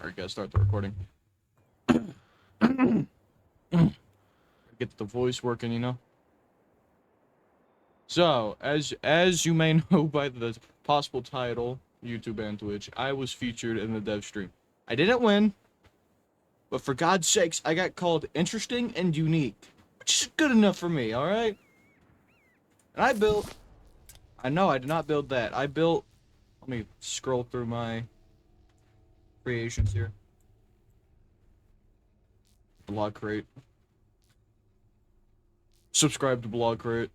Alright, gotta start the recording. Get the voice working, you know? So, as you may know by the possible title, YouTube and Twitch, I was featured in the dev stream. I didn't win, but for God's sakes, I got called interesting and unique, which is good enough for me, alright? And I know I did not build that. Let me scroll through my creations here. Blog Crate. Subscribe to Blog Crate.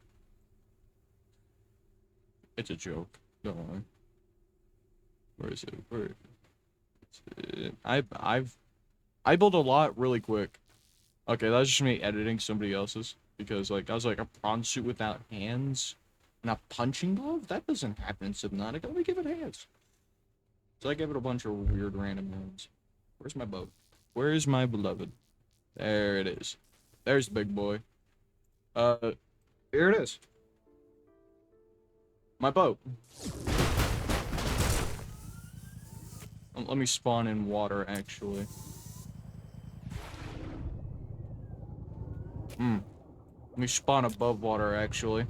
It's a joke. Don't worry. Where is it? Where is it? I built a lot really quick. Okay, that was just me editing somebody else's. Because, like, I was like, a prawn suit without hands? And a punching glove? That doesn't happen in Subnautica. Let me give it hands. So I gave it a bunch of weird random hands. Where's my boat? Where is my beloved? There it is. There's the big boy. Here it is. My boat. Let me spawn in water, actually. Let me spawn above water, actually.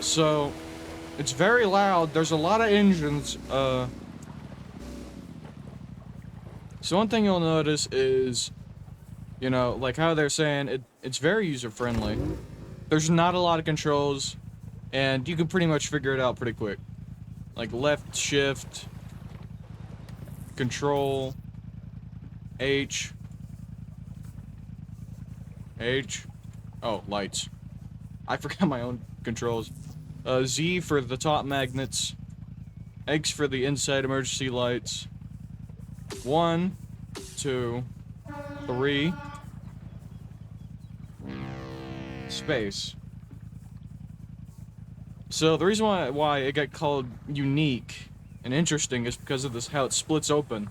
So... it's very loud. There's a lot of engines, So one thing you'll notice is, you know, like how they're saying, it's very user-friendly. There's not a lot of controls, and you can pretty much figure it out pretty quick. Like left shift, control, H, oh, lights. I forgot my own controls. Z for the top magnets, X for the inside emergency lights, 1, 2, 3, space. So the reason why it got called unique and interesting is because of this, how it splits open.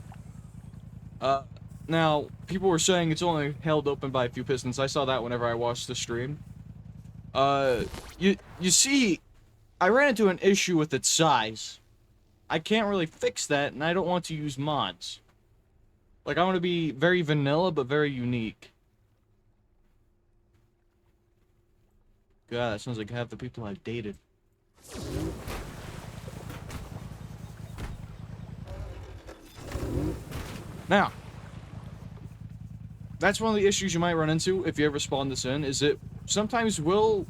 Now, people were saying it's only held open by a few pistons. I saw that whenever I watched the stream. You see, I ran into an issue with its size. I can't really fix that, and I don't want to use mods. Like, I want to be very vanilla, but very unique. God, that sounds like half the people I've dated. Now, that's one of the issues you might run into if you ever spawn this in, is it sometimes will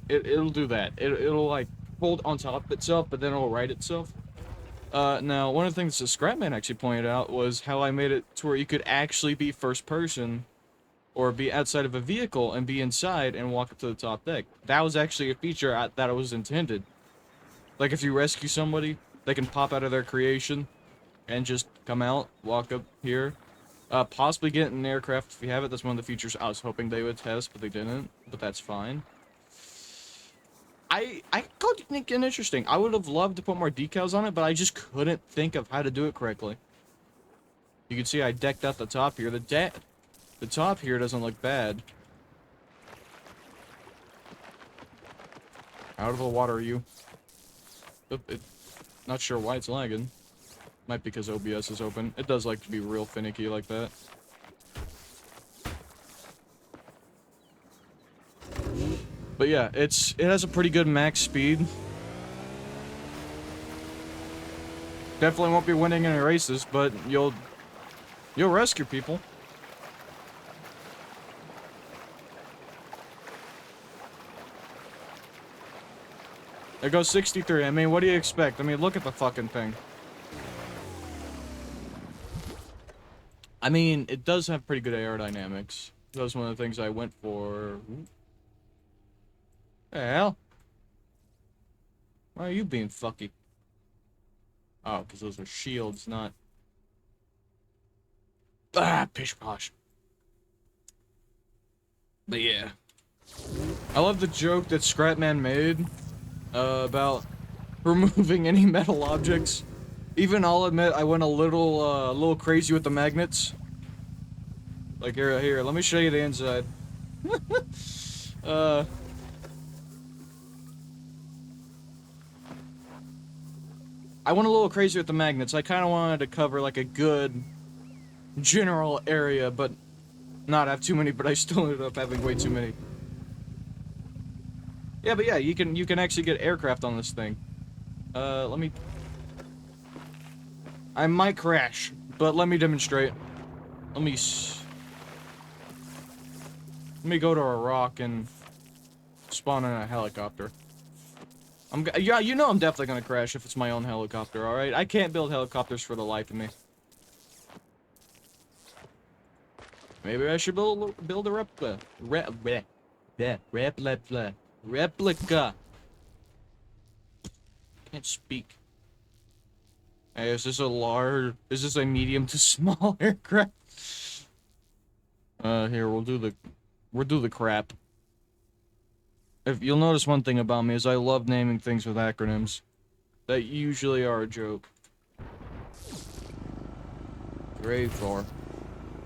it'll do that. It'll like hold on top of itself, but then it'll right itself. Now, one of the things that Scrapman actually pointed out was how I made it to where you could actually be first person, or be outside of a vehicle and be inside and walk up to the top deck. That was actually a feature that was intended. Like, if you rescue somebody, they can pop out of their creation and just come out, walk up here. Possibly get in an aircraft if you have it. That's one of the features I was hoping they would test, but they didn't. But that's fine. I called it unique and interesting. I would have loved to put more decals on it, but I just couldn't think of how to do it correctly. You can see I decked out the top here. The top here doesn't look bad. Out of the water are you? Not sure why it's lagging. Might be because OBS is open. It does like to be real finicky like that. But yeah, it has a pretty good max speed. Definitely won't be winning any races, but you'll rescue people. It goes 63. I mean, what do you expect? I mean, look at the fucking thing. I mean, it does have pretty good aerodynamics. That was one of the things I went for. The hell? Why are you being fucky? Oh, because those are shields, not... Ah, pish posh. But yeah. I love the joke that Scrapman made about removing any metal objects. Even I'll admit I went a little crazy with the magnets. Like here, let me show you the inside. I went a little crazy with the magnets. I kind of wanted to cover like a good general area, but not have too many, but I still ended up having way too many. Yeah, but yeah, you can actually get aircraft on this thing. Let me... I might crash, but let me demonstrate. Let me go to a rock and spawn in a helicopter. Yeah, you know I'm definitely gonna crash if it's my own helicopter, alright? I can't build helicopters for the life of me. Maybe I should build a replica. Replica. Can't speak. Hey, is this a medium to small aircraft? Here, we'll do the crap. If you'll notice one thing about me is I love naming things with acronyms. That usually are a joke. Grave floor.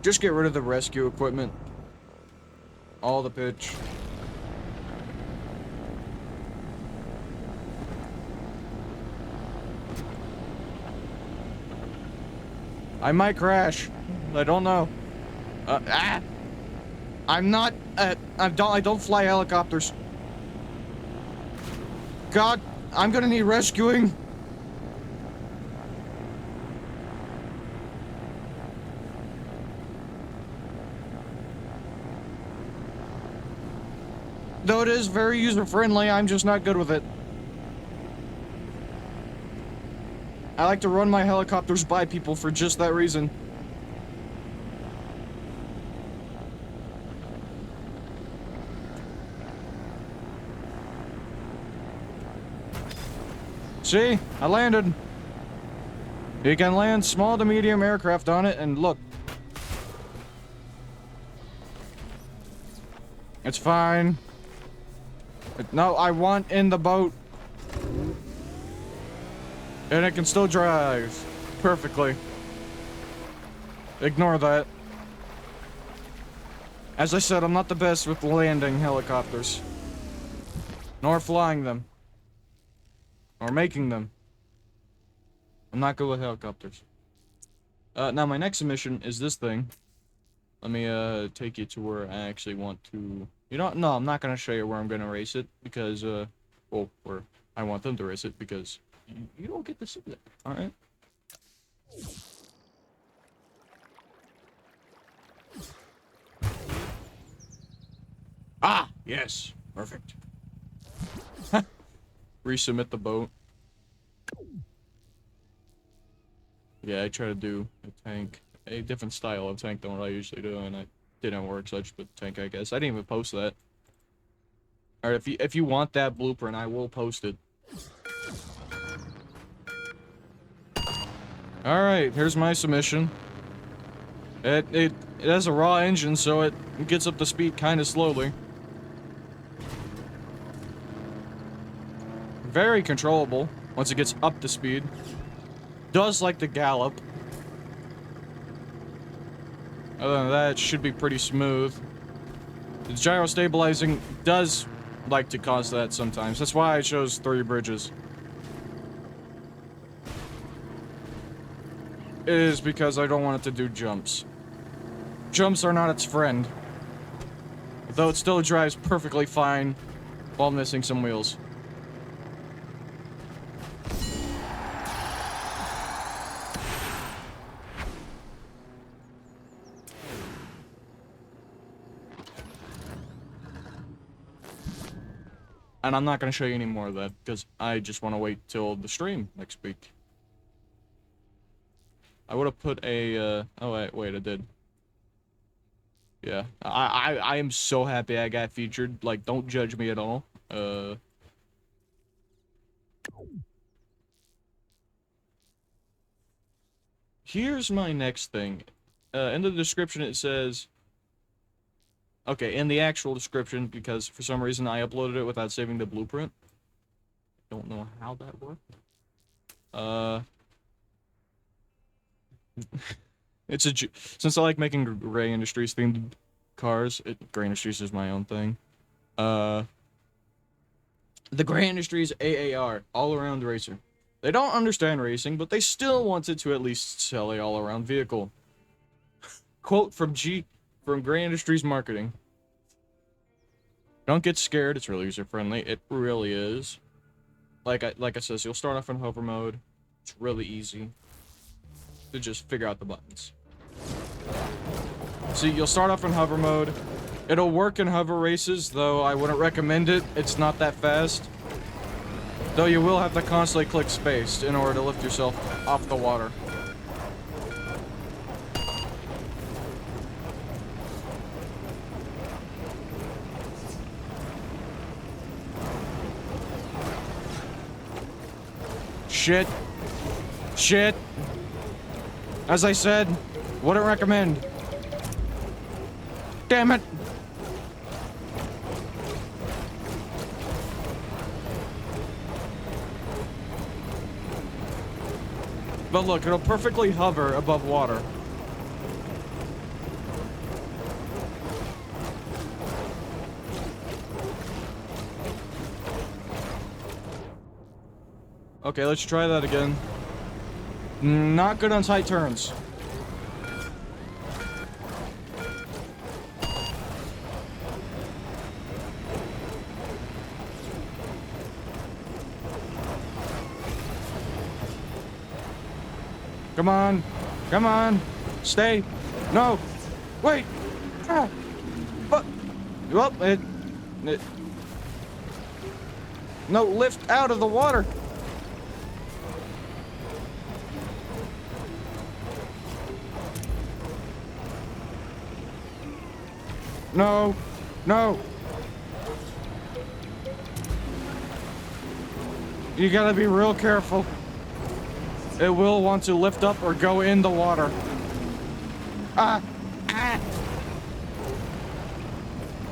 Just get rid of the rescue equipment. All the pitch. I might crash. I don't know. I'm not, I don't fly helicopters. God, I'm gonna need rescuing. Though it is very user-friendly, I'm just not good with it. I like to run my helicopters by people for just that reason. See? I landed. You can land small to medium aircraft on it, and look. It's fine. No, I want in the boat. And it can still drive. Perfectly. Ignore that. As I said, I'm not the best with landing helicopters. Nor flying them. Or making them. I'm not good with helicopters. Now my next mission is this thing. Let me, take you to where I actually want to... You know what? No, I'm not gonna show you where I'm gonna race it, because, well, where I want them to race it, because you don't get to see that, alright? Ah! Yes! Perfect. Resubmit the boat. Yeah, I try to do a tank, a different style of tank than what I usually do, and it didn't work, so I just put the tank, I guess. I didn't even post that. Alright, if you want that blueprint, I will post it. Alright, here's my submission. It has a raw engine, so it gets up to speed kinda slowly. Very controllable once it gets up to speed. Does like to gallop. Other than that, it should be pretty smooth. The gyro stabilizing does like to cause that sometimes. That's why I chose 3 bridges. It is because I don't want it to do jumps. Jumps are not its friend. Though it still drives perfectly fine while missing some wheels. And I'm not going to show you any more of that, because I just want to wait till the stream next week. I would have put a, oh wait, I did. Yeah, I am so happy I got featured, like, don't judge me at all. Here's my next thing. In the description it says... Okay, in the actual description, because for some reason I uploaded it without saving the blueprint. Don't know how that worked. It's a... Since I like making Gray Industries themed cars, Gray Industries is my own thing. The Gray Industries AAR, All Around Racer. They don't understand racing, but they still wanted to at least sell a all-around vehicle. Quote from Gray Industries Marketing. Don't get scared, it's really user-friendly. It really is. Like I said, you'll start off in hover mode. It's really easy to just figure out the buttons. See, you'll start off in hover mode. It'll work in hover races, though I wouldn't recommend it. It's not that fast. Though you will have to constantly click space in order to lift yourself off the water. Shit. Shit. As I said, wouldn't recommend. Damn it. But look, it'll perfectly hover above water. Okay, let's try that again. Not good on tight turns. Come on. Come on. Stay. No. Wait. Ah. But. Well, it. No, lift out of the water. No. No. You gotta be real careful. It will want to lift up or go in the water. Ah! Ah!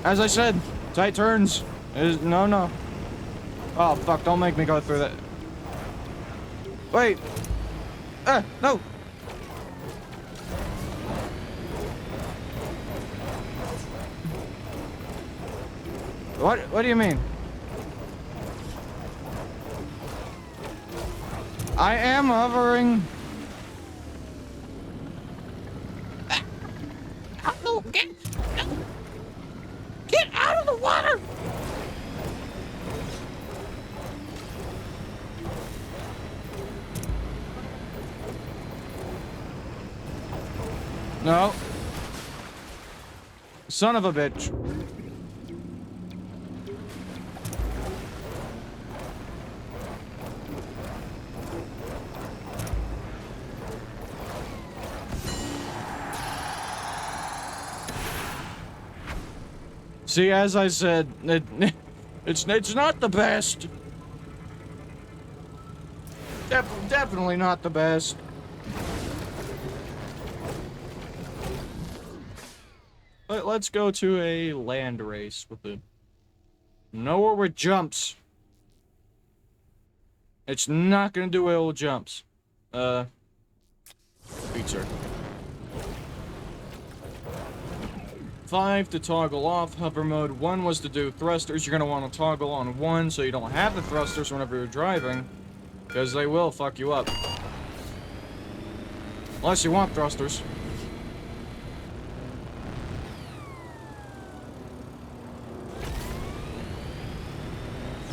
As I said, tight turns. No. Oh, fuck, don't make me go through that. Wait! Ah, no! What do you mean? I am hovering. No, get out of the water. No. Son of a bitch. See, as I said, it's not the best. Definitely not the best. But let's go to a land race with it. Nowhere with jumps. It's not gonna do well with jumps. Feature. 5 to toggle off hover mode. 1 was to do thrusters. You're gonna want to toggle on 1 so you don't have the thrusters whenever you're driving, because they will fuck you up. Unless you want thrusters.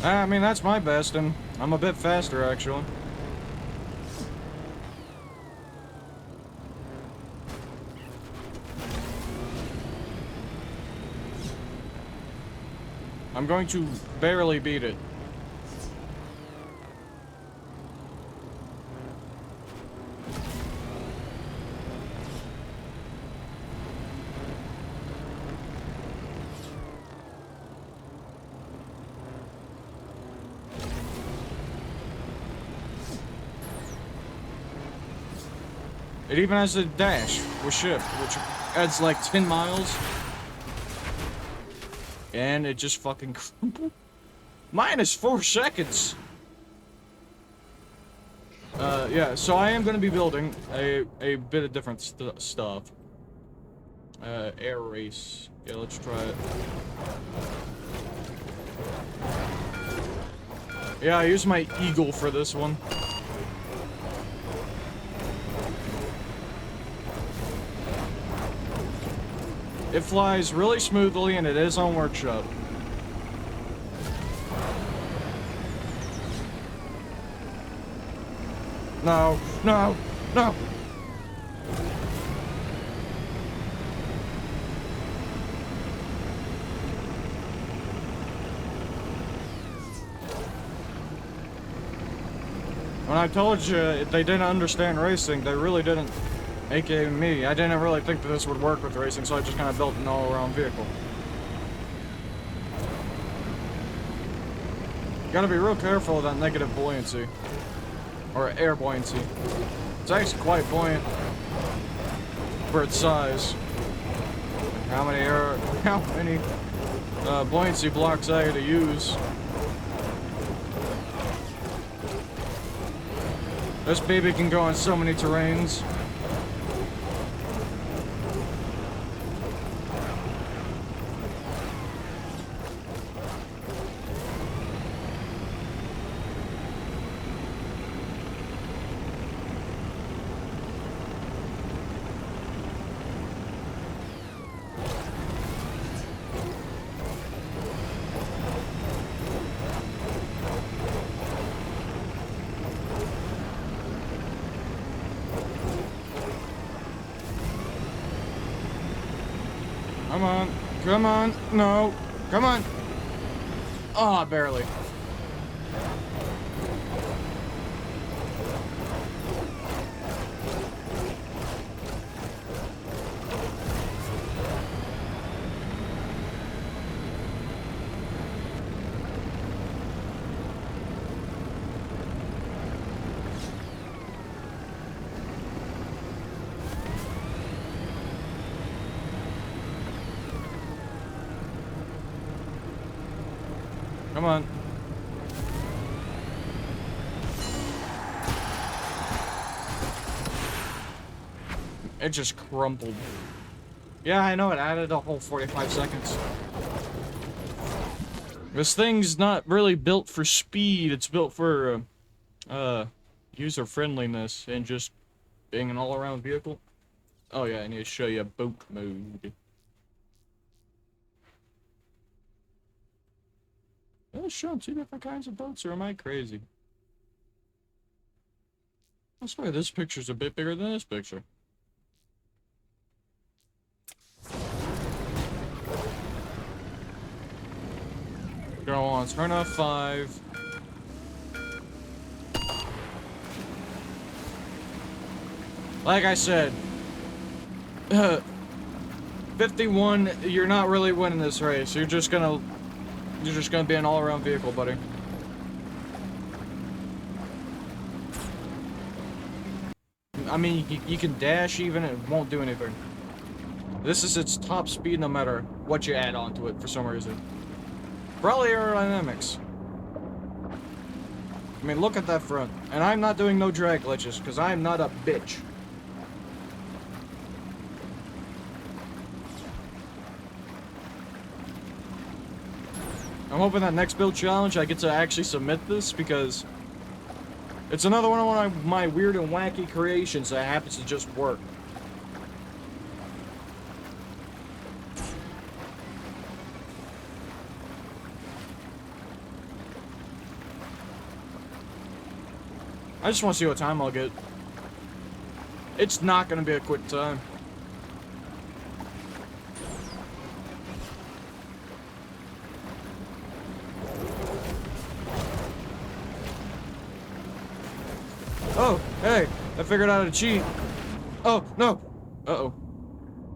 I mean, that's my best, and I'm a bit faster, actually. I'm going to barely beat it. It even has a dash with shift, which adds like 10 miles. And it just fucking crumbled. Minus 4 seconds. Yeah, so I am going to be building a bit of different stuff. Air race. Yeah, let's try it. Yeah, I use my Eagle for this one. It flies really smoothly, and it is on workshop. No, no, no! When I told you they didn't understand racing, they really didn't. AKA me. I didn't really think that this would work with racing, so I just kind of built an all-around vehicle. You gotta be real careful with that negative buoyancy. Or air buoyancy. It's actually quite buoyant for its size. How many buoyancy blocks I had to use. This baby can go on so many terrains. Come on. Come on. No. Come on. Oh, barely. Come on. It just crumpled. Yeah, I know, it added a whole 45 seconds. This thing's not really built for speed, it's built for, user-friendliness and just being an all-around vehicle. Oh yeah, I need to show you boat mode. It's showing two different kinds of boats, or am I crazy? I swear this picture's a bit bigger than this picture. Go on, turn off 5. Like I said, 51, you're not really winning this race. You're just gonna be an all-around vehicle, buddy. I mean, you can dash even, it won't do anything. This is its top speed no matter what you add onto it for some reason. Probably aerodynamics. I mean, look at that front. And I'm not doing no drag glitches, because I'm not a bitch. I'm hoping that next build challenge I get to actually submit this, because it's another one of my weird and wacky creations that happens to just work. I just want to see what time I'll get. It's not going to be a quick time. Oh, hey, I figured out how to cheat. Oh, no. Uh-oh.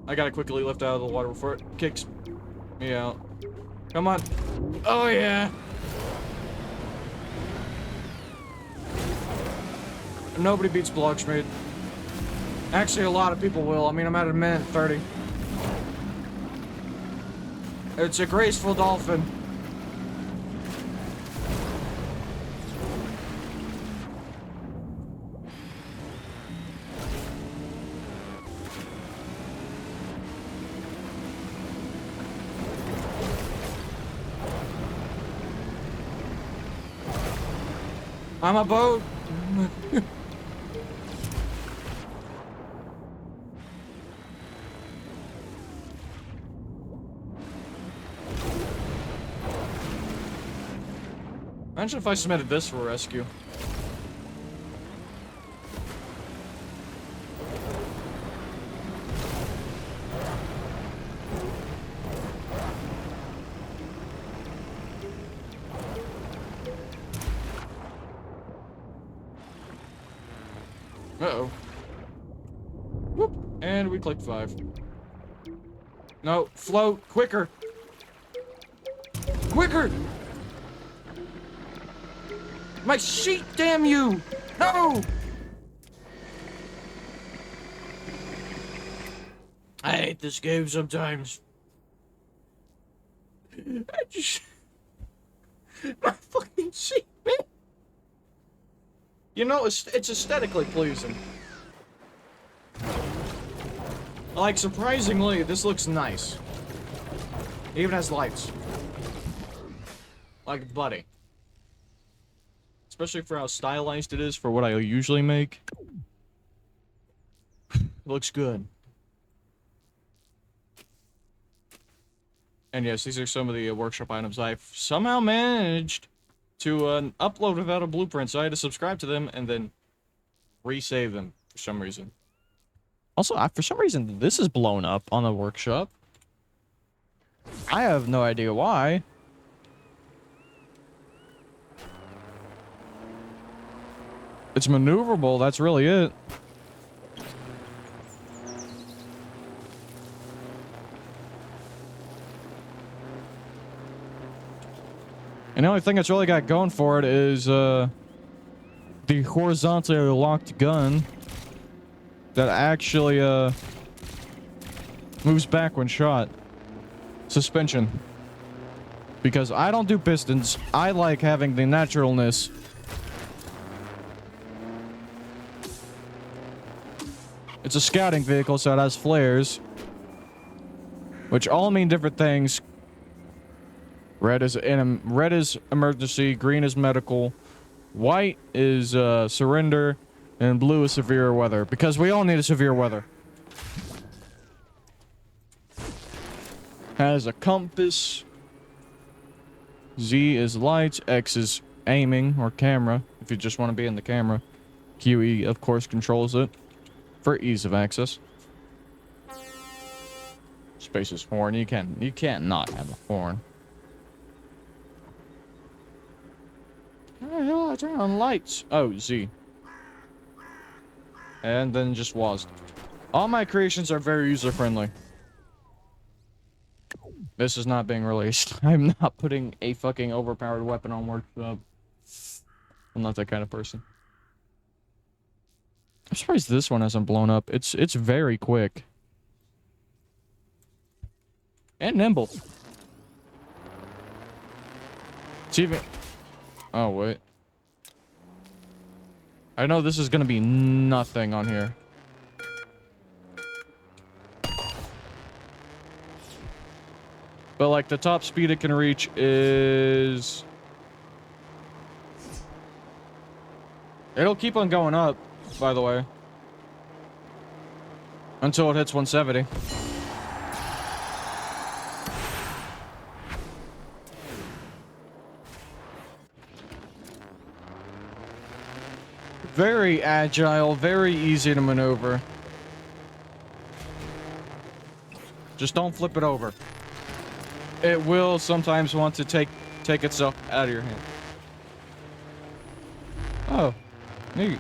I gotta quickly lift out of the water before it kicks me out. Come on. Oh, yeah. Nobody beats Blockschmied. Actually, a lot of people will. I mean, I'm at a minute 30. It's a graceful dolphin. I'm a boat. Imagine if I submitted this for rescue. Uh-oh. Whoop. And we clicked 5. No, float, quicker! Quicker! My sheet, damn you! No! I hate this game sometimes. I just... My fucking sheet, man! You know, it's aesthetically pleasing. Like, surprisingly, this looks nice. It even has lights. Like Buddy. Especially for how stylized it is for what I usually make. It looks good. And yes, these are some of the workshop items I've somehow managed to upload without a blueprint, so I had to subscribe to them and then resave them for some reason. Also, for some reason, this is blown up on the workshop. I have no idea why. It's maneuverable, that's really it. And the only thing that's really got going for it is, the horizontally locked gun that actually, moves back when shot. Suspension. Because I don't do pistons. I like having the naturalness. It's a scouting vehicle, so it has flares. Which all mean different things. Red is emergency, green is medical, white is surrender, and blue is severe weather. Because we all need a severe weather. Has a compass. Z is lights, X is aiming or camera, if you just want to be in the camera. QE, of course, controls it for ease of access. Space is horn. You can't not have a horn. How the hell I turn on lights? Oh, Z. And then just WASD. All my creations are very user-friendly. This is not being released. I'm not putting a fucking overpowered weapon on workshop. I'm not that kind of person. I'm surprised this one hasn't blown up. It's very quick. And nimble. It's even... Oh, wait. I know this is gonna be nothing on here. But, like, the top speed it can reach is... It'll keep on going up, by the way. Until it hits 170. Very agile, very easy to maneuver. Just don't flip it over. It will sometimes want to take itself out of your hand. Oh, neat.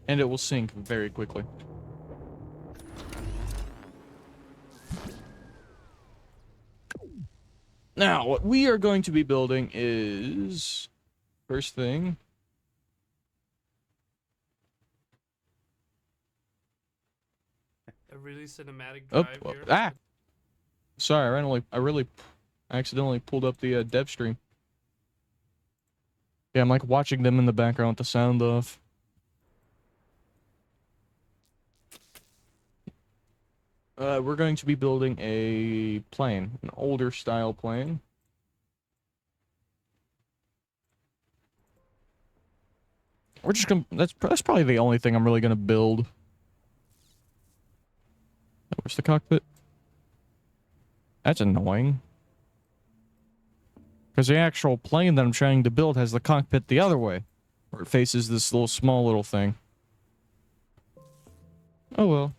And it will sink very quickly. Now, what we are going to be building is... First thing... A really cinematic drive here. Ah! Sorry, I really accidentally pulled up the dev stream. Yeah, I'm like watching them in the background with the sound off. We're going to be building a plane, an older style plane. we're just gonna, that's probably the only thing I'm really gonna build. Where's the cockpit? That's annoying. Because the actual plane that I'm trying to build has the cockpit the other way. Where it faces this small little thing. Oh well.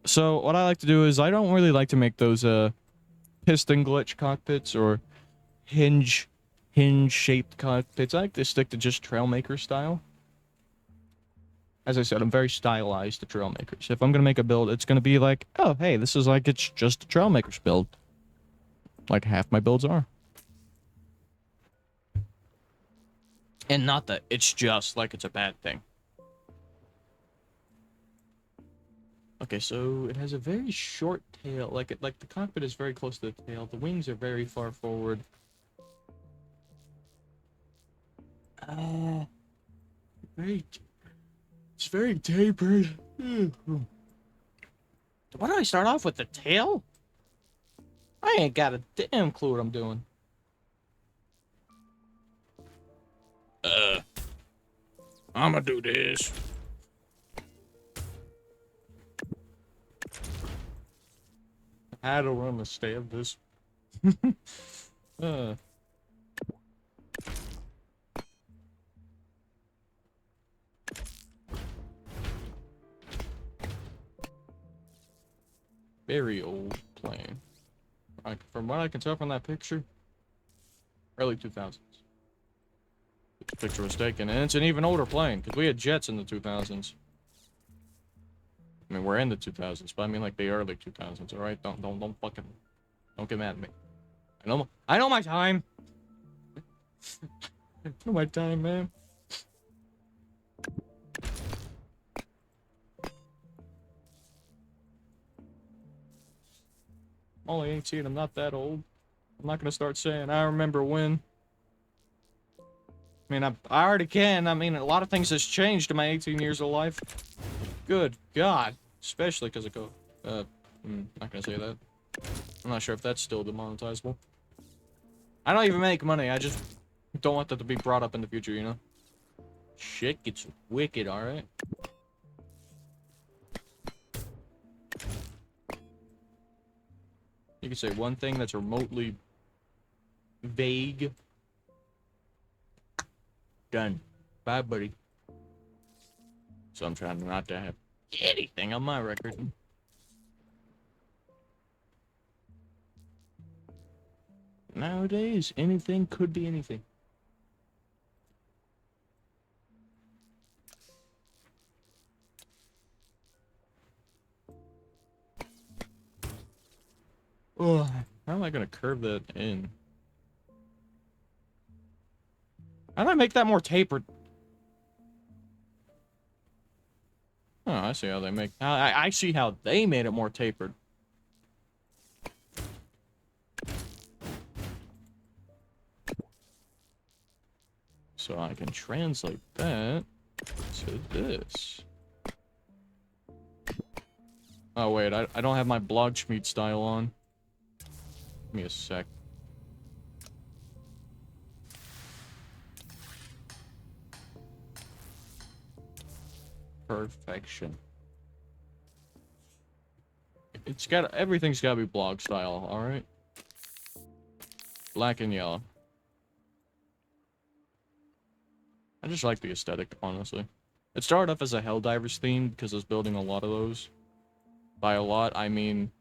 So, what I like to do is, I don't really like to make those, piston glitch cockpits or hinge-shaped cockpits. I like to stick to just Trailmaker style. As I said, I'm very stylized to Trailmakers. If I'm gonna make a build, it's gonna be like, oh, hey, this is like, it's just a Trailmaker's build. Like half my builds are. And not that it's just like it's a bad thing. Okay, so it has a very short tail. Like the cockpit is very close to the tail. The wings are very far forward. It's very tapered. Why do I start off with the tail? I ain't got a damn clue what I'm doing. I'ma do this. I had to run the stab this. Very old plane. From what I can tell from that picture, early 2000s. This picture was taken, and it's an even older plane, because we had jets in the 2000s. I mean, we're in the 2000s, but I mean like the early 2000s, alright? Don't get mad at me. I know my time! I know my time, man. I'm only 18, I'm not that old. I'm not gonna start saying, I remember when. I mean, I already can. I mean, a lot of things has changed in my 18 years of life. Good God. Especially because of not gonna say that. I'm not sure if that's still demonetizable. I don't even make money, I just don't want that to be brought up in the future, you know? Shit gets wicked, alright? You can say one thing that's remotely vague. Done. Bye, buddy. So I'm trying not to have anything on my record. Nowadays, anything could be anything. Oh, how am I gonna curve that in? How do I make that more tapered? Oh, I see how they make. I see how they made it more tapered. So I can translate that to this. Oh wait, I don't have my Blogschmied style on. Give me a sec. Perfection. It's got, everything's gotta be blog style, alright? Black and yellow. I just like the aesthetic, honestly. It started off as a Helldivers theme because I was building a lot of those. By a lot, I mean...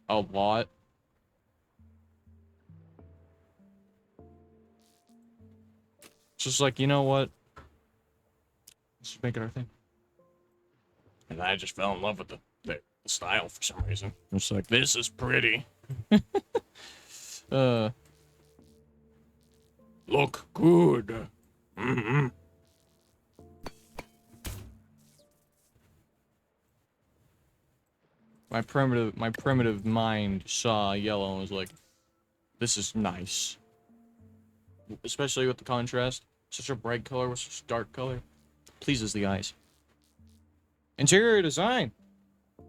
a lot. It's just like, you know what? Let's just make it our thing. And I just fell in love with the style for some reason. It's like, this is pretty. Look good. Mm-hmm. My primitive mind saw yellow and was like, this is nice. Especially with the contrast. Such a bright color with such dark color. Pleases the eyes. Interior design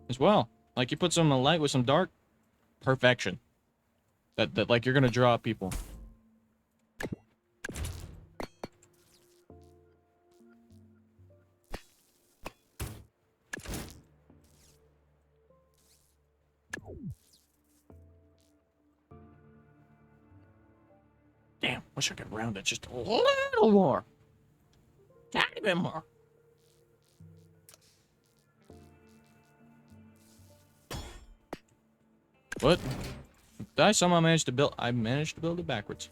as well. Like you put some light with some dark. Perfection. That like you're gonna draw people. Damn, wish I could round it just a little more. Tiny bit more. What? Did I somehow manage to build? I managed to build it backwards.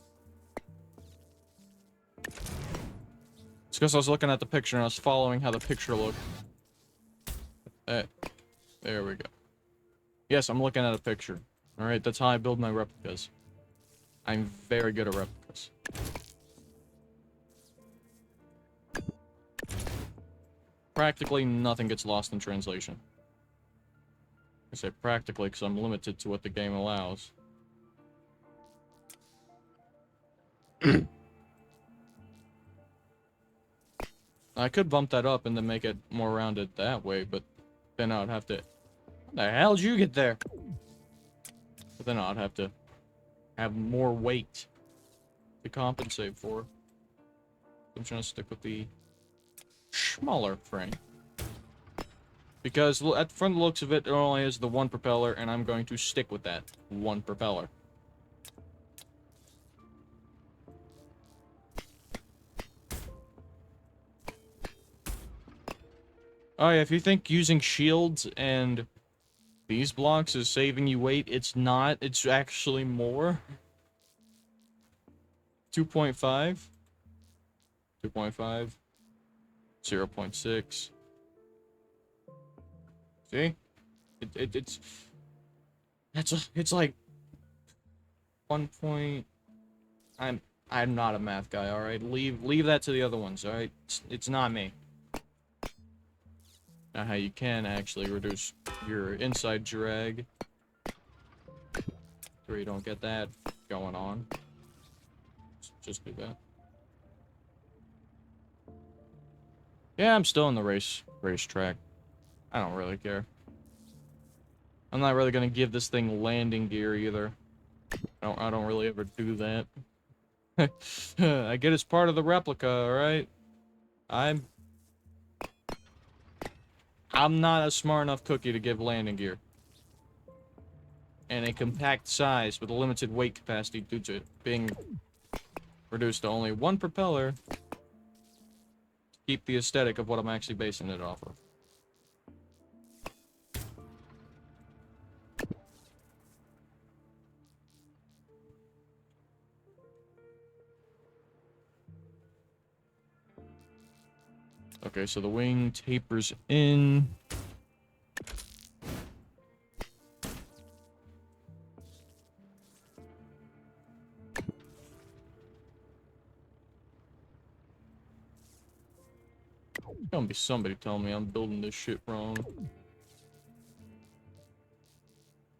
It's because I was looking at the picture and I was following how the picture looked. There we go. Yes, I'm looking at a picture. Alright, that's how I build my replicas. I'm very good at replicas. Practically nothing gets lost in translation. I say practically because I'm limited to what the game allows. I could bump that up and then make it more rounded that way, but then I'd have to... How the hell did you get there? But then I'd have to have more weight to compensate for. I'm trying to stick with the smaller frame. Because from the looks of it, it only has the one propeller, and I'm going to stick with that one propeller. Oh yeah, if you think using shields and these blocks is saving you weight, it's not. It's actually more. 2.5. 2.5. 0.6. See? It's like 1 point. I'm not a math guy, alright? Leave that to the other ones, alright? It's not me. Now how you can actually reduce your inside drag so you don't get that going on. Just do that. Yeah, I'm still in the racetrack. I don't really care. I'm not really gonna give this thing landing gear either. I don't really ever do that. I get it's part of the replica, alright? I'm not a smart enough cookie to give landing gear. And a compact size with a limited weight capacity due to it being reduced to only one propeller to keep the aesthetic of what I'm actually basing it off of. Okay, so the wing tapers in. Gonna be somebody telling me I'm building this shit wrong.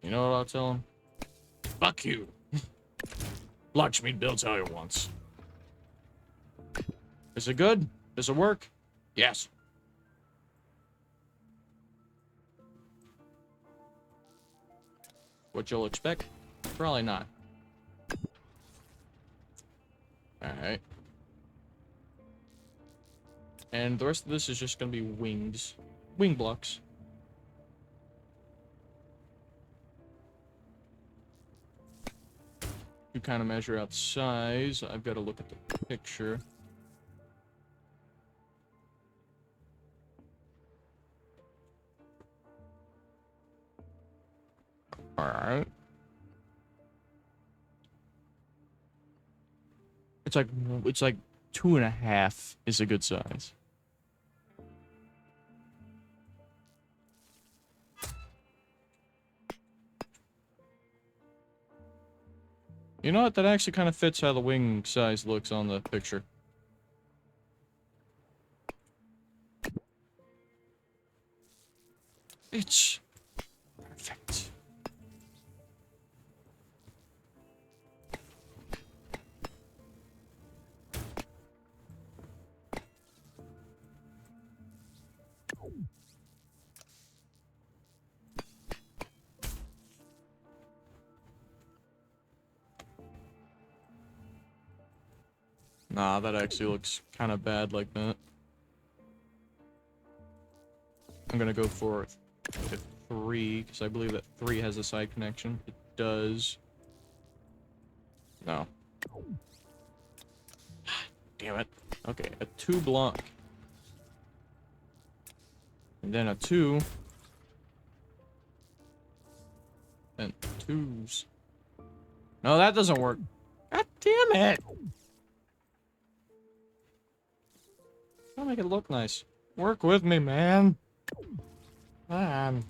You know what I'll tell him? Fuck you. Lakshmi builds how he wants. Is it good? Does it work? Yes. What you'll expect? Probably not. Alright. And the rest of this is just gonna be wings. Wing blocks. You kind of measure out size. I've got to look at the picture. Alright. It's like 2.5 is a good size. You know what? That actually kind of fits how the wing size looks on the picture. It's perfect. Nah, that actually looks kind of bad like that. I'm gonna go for 3, because I believe that 3 has a side connection. It does. No. Damn it. Okay, a 2 block. And then a 2. And 2s. No, that doesn't work. God damn it! I'll make it look nice. Work with me, man. Man.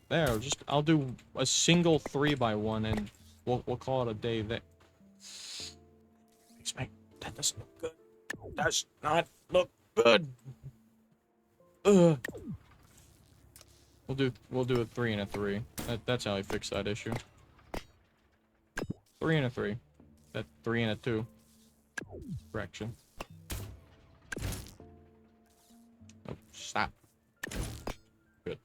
There, I'll do a single 3x1 and we'll call it a day there. That doesn't look good. Does not look good. Ugh. We'll do a 3 and a 3. That's how I fix that issue. 3 and a 3. That 3 and a 2. Correction. Oh, stop. Good.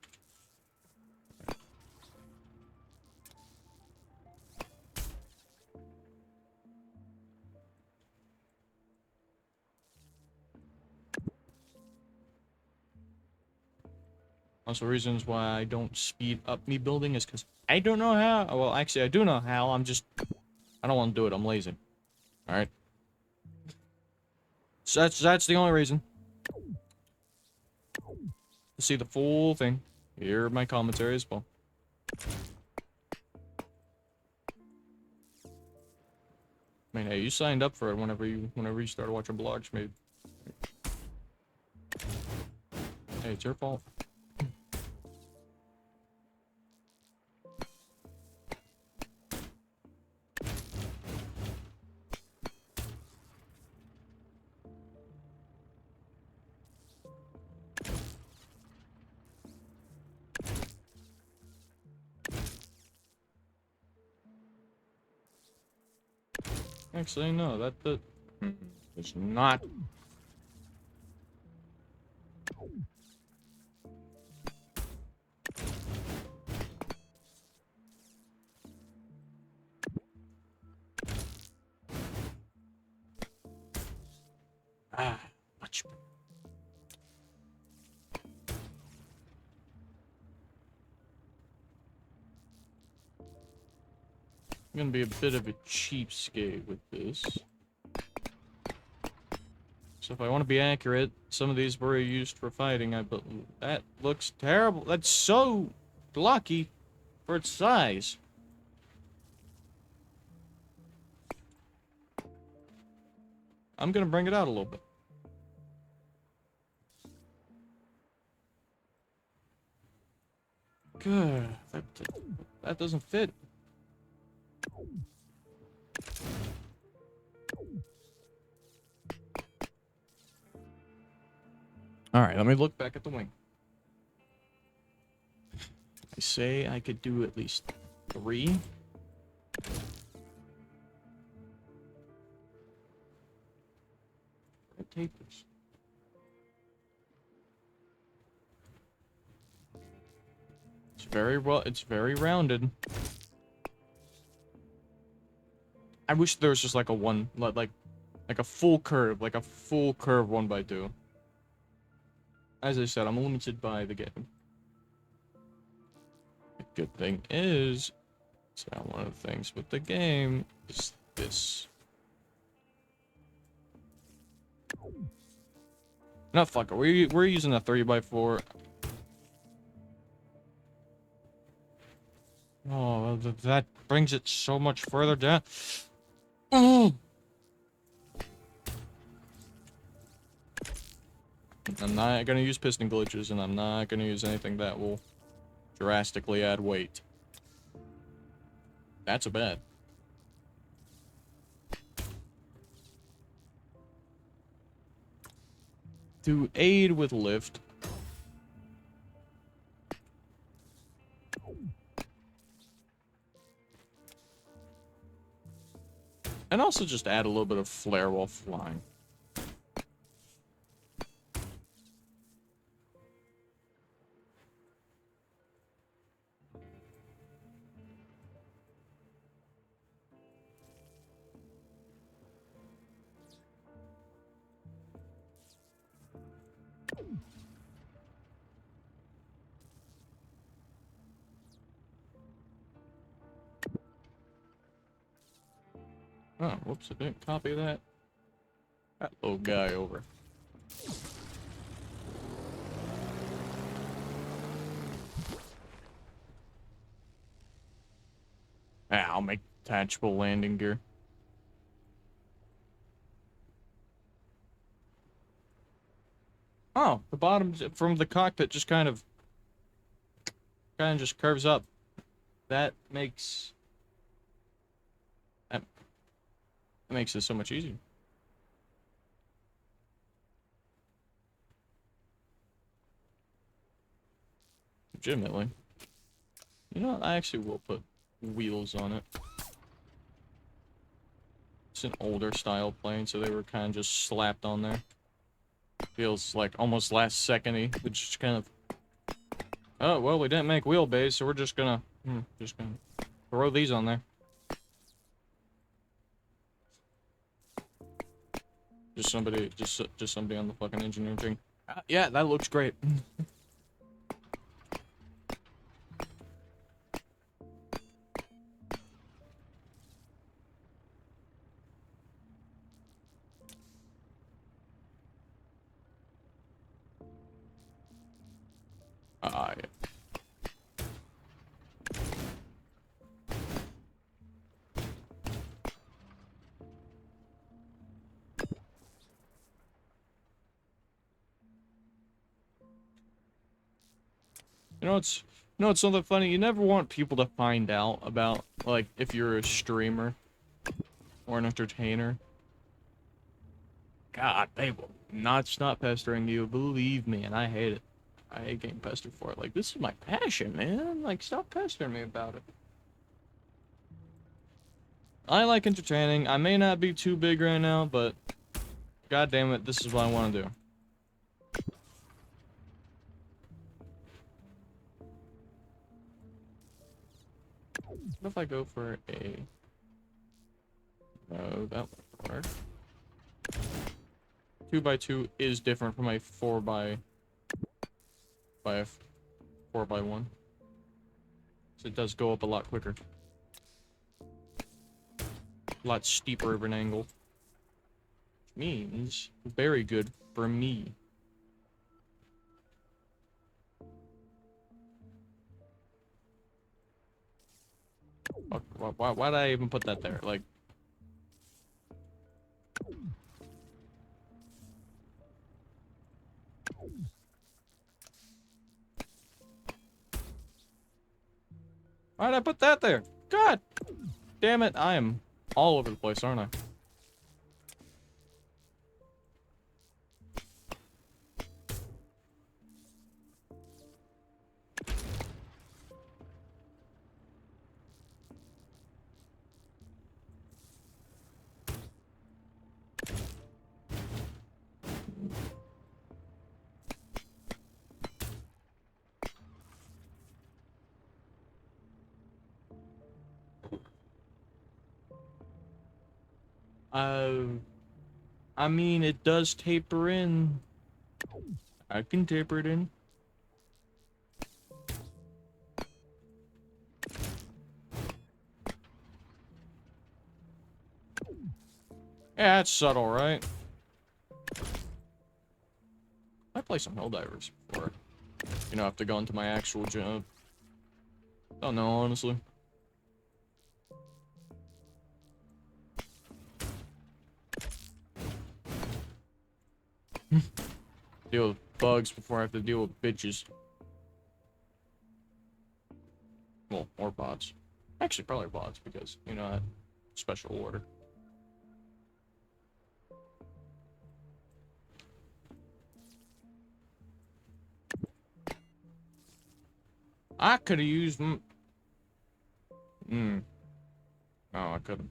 Also, reasons why I don't speed up me building is because I don't know how. Well, actually, I do know how. I don't want to do it. I'm lazy. All right. So that's the only reason. To see the full thing, hear my commentary as well. I mean, hey, you signed up for it whenever you started watching blogs, maybe. Hey, it's your fault. Actually, no, it's not. Ah, much. I'm gonna be a bit of a cheapskate with this. So if I want to be accurate, some of these were used for fighting. That looks terrible. That's so blocky for its size. I'm gonna bring it out a little bit. Good. That doesn't fit. Alright, let me look back at the wing. I say I could do at least 3. Tapers. It's very rounded. I wish there was just like a like a full curve 1x2. As I said, I'm limited by the game. The good thing is, one of the things with the game is this. No, fuck it. We're using a 3x4. Oh, that brings it so much further down. I'm not gonna use piston glitches, and I'm not gonna use anything that will drastically add weight. That's a bet. To aid with lift. And also just add a little bit of flare while flying. Oh, whoops, I didn't copy that. That little guy over. Ah, I'll make detachable landing gear. Oh, the bottom from the cockpit just kind of just curves up. That makes that makes it so much easier. Legitimately. You know what? I actually will put wheels on it. It's an older style plane, so they were kind of just slapped on there. Feels like almost last second-y, which is kind of... Oh, well, we didn't make wheelbase, so we're just gonna throw these on there. Just somebody on the fucking engineering thing. Yeah, that looks great. Yeah. You know, it's something funny. You never want people to find out about, like, if you're a streamer or an entertainer. God, they will not stop pestering you. Believe me, and I hate it. I hate getting pestered for it. Like, this is my passion, man. Like, stop pestering me about it. I like entertaining. I may not be too big right now, but god damn it, this is what I want to do. What if I go for a... No, that won't work. 2x2 is different from a 4x1. So it does go up a lot quicker. A lot steeper of an angle. Which means very good for me. Why did I even put that there? Like... Why'd I put that there? God damn it, I am all over the place, aren't I? I mean, it does taper in. I can taper it in. Yeah, that's subtle, right? I play some Helldivers before. You know, I have to go into my actual job. Don't know, honestly. Deal with bugs before I have to deal with bitches. Well, or bots. Actually, probably bots, because, you know, that special order. I could have used... No, I couldn't.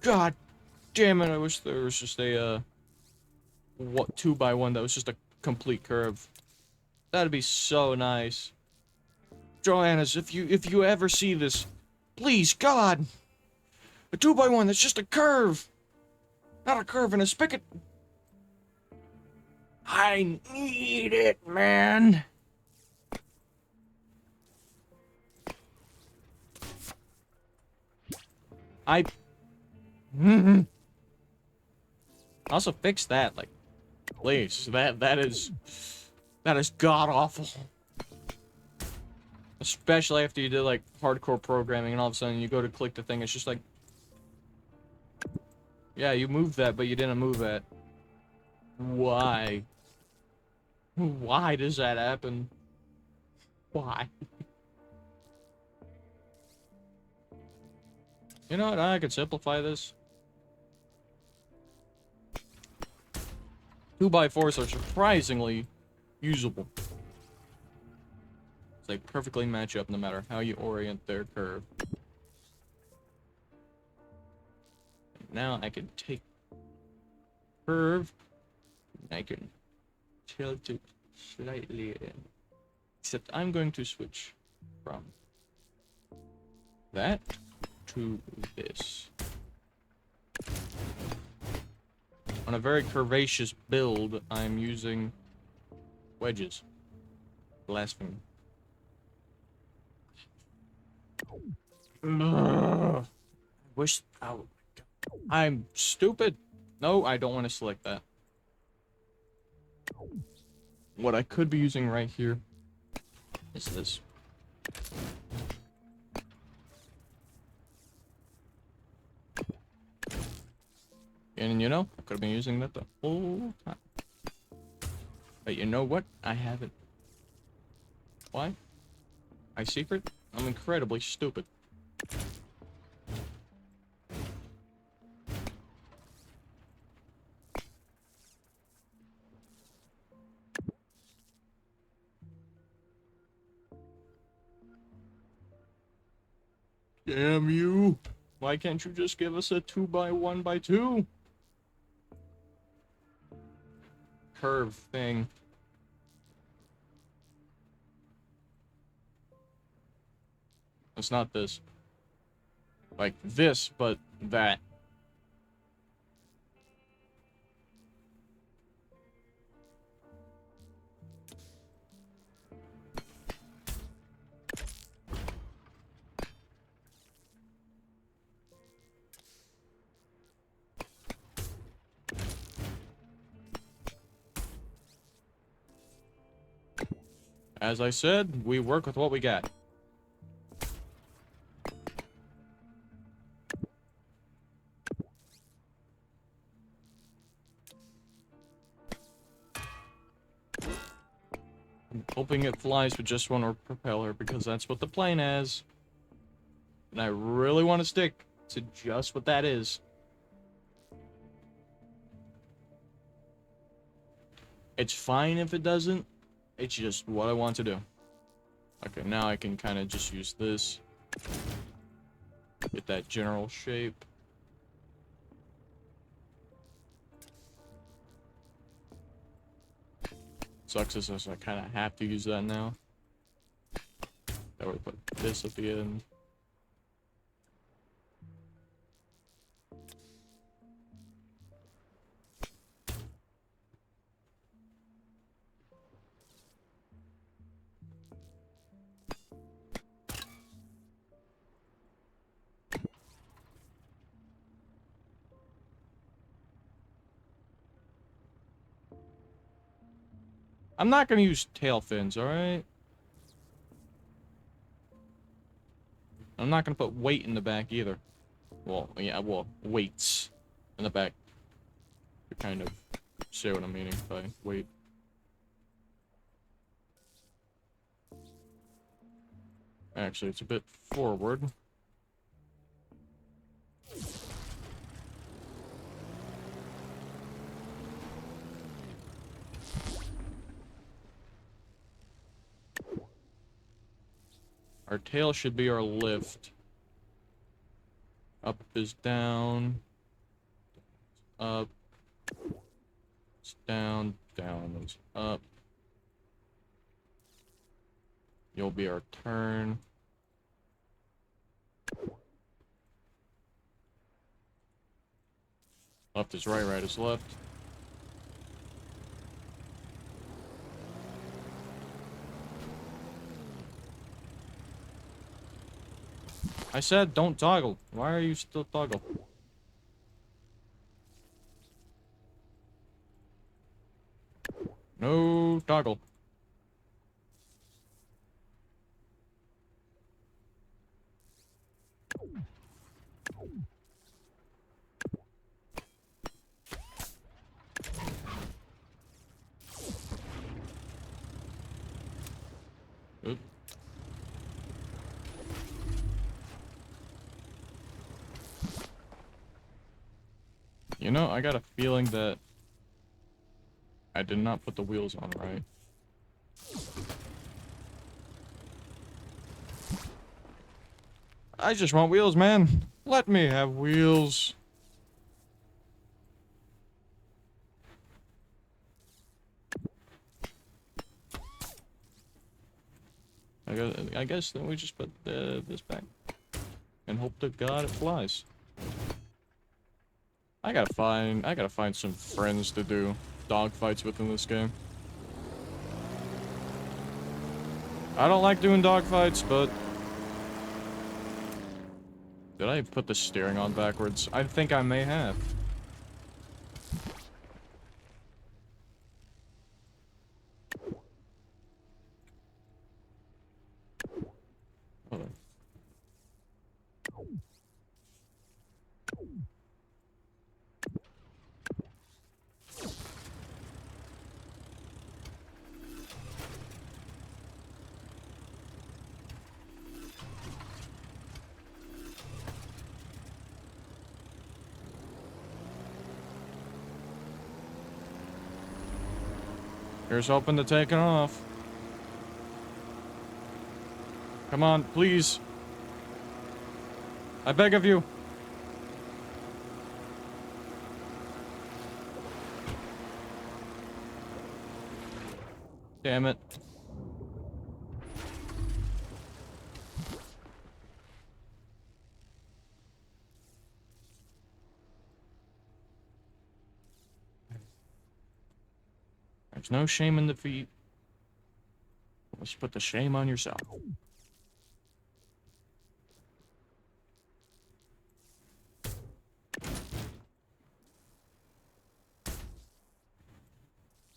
God damn it, I wish there was just a, 2x1 that was just a complete curve. That'd be so nice. Joanna's, if you ever see this, please, God, a 2x1 that's just a curve, not a curve in a spigot. I need it, man. I also fix that, like, please. That is god awful. Especially after you did like hardcore programming and all of a sudden you go to click the thing, it's just like, yeah, you moved that, but you didn't move that. Why? Why does that happen? Why? You know what? I could simplify this. 2x4s are surprisingly usable. They perfectly match up no matter how you orient their curve. Now I can take curve, and I can tilt it slightly in. Except I'm going to switch from that to this. On a very curvaceous build, I'm using wedges. Blasphemy. Ugh. Wish. Oh, I'm stupid. No, I don't want to select that. What I could be using right here is this. And you know, I could have been using that the whole time. But you know what? I haven't. Why? My secret? I'm incredibly stupid. Damn you! Why can't you just give us a 2x1x2? Curve thing. It's not this. Like this, but that. As I said, we work with what we got. I'm hoping it flies with just one propeller because that's what the plane has. And I really want to stick to just what that is. It's fine if it doesn't. It's just what I want to do. Okay, now I can kind of just use this. Get that general shape. Sucks is I kind of have to use that now. That would put this at the end. I'm not gonna use tail fins, alright? I'm not gonna put weight in the back either. Well, yeah, well, weights in the back. To kind of say what I'm meaning by weight. Actually, it's a bit forward. Our tail should be our lift. Up is down. Up. It's down. Down is up. You'll be our turn. Left is right, right is left. I said don't toggle. Why are you still toggle? No toggle. Oop. You know, I got a feeling that I did not put the wheels on right. I just want wheels, man. Let me have wheels. I guess then we just put this back and hope to God it flies. I gotta find some friends to do dogfights with in this game. I don't like doing dogfights, but did I put the steering on backwards? I think I may have. Hold on. Here's hoping to take it off. Come on, please. I beg of you. Damn it. There's no shame in defeat. Let's put the shame on yourself.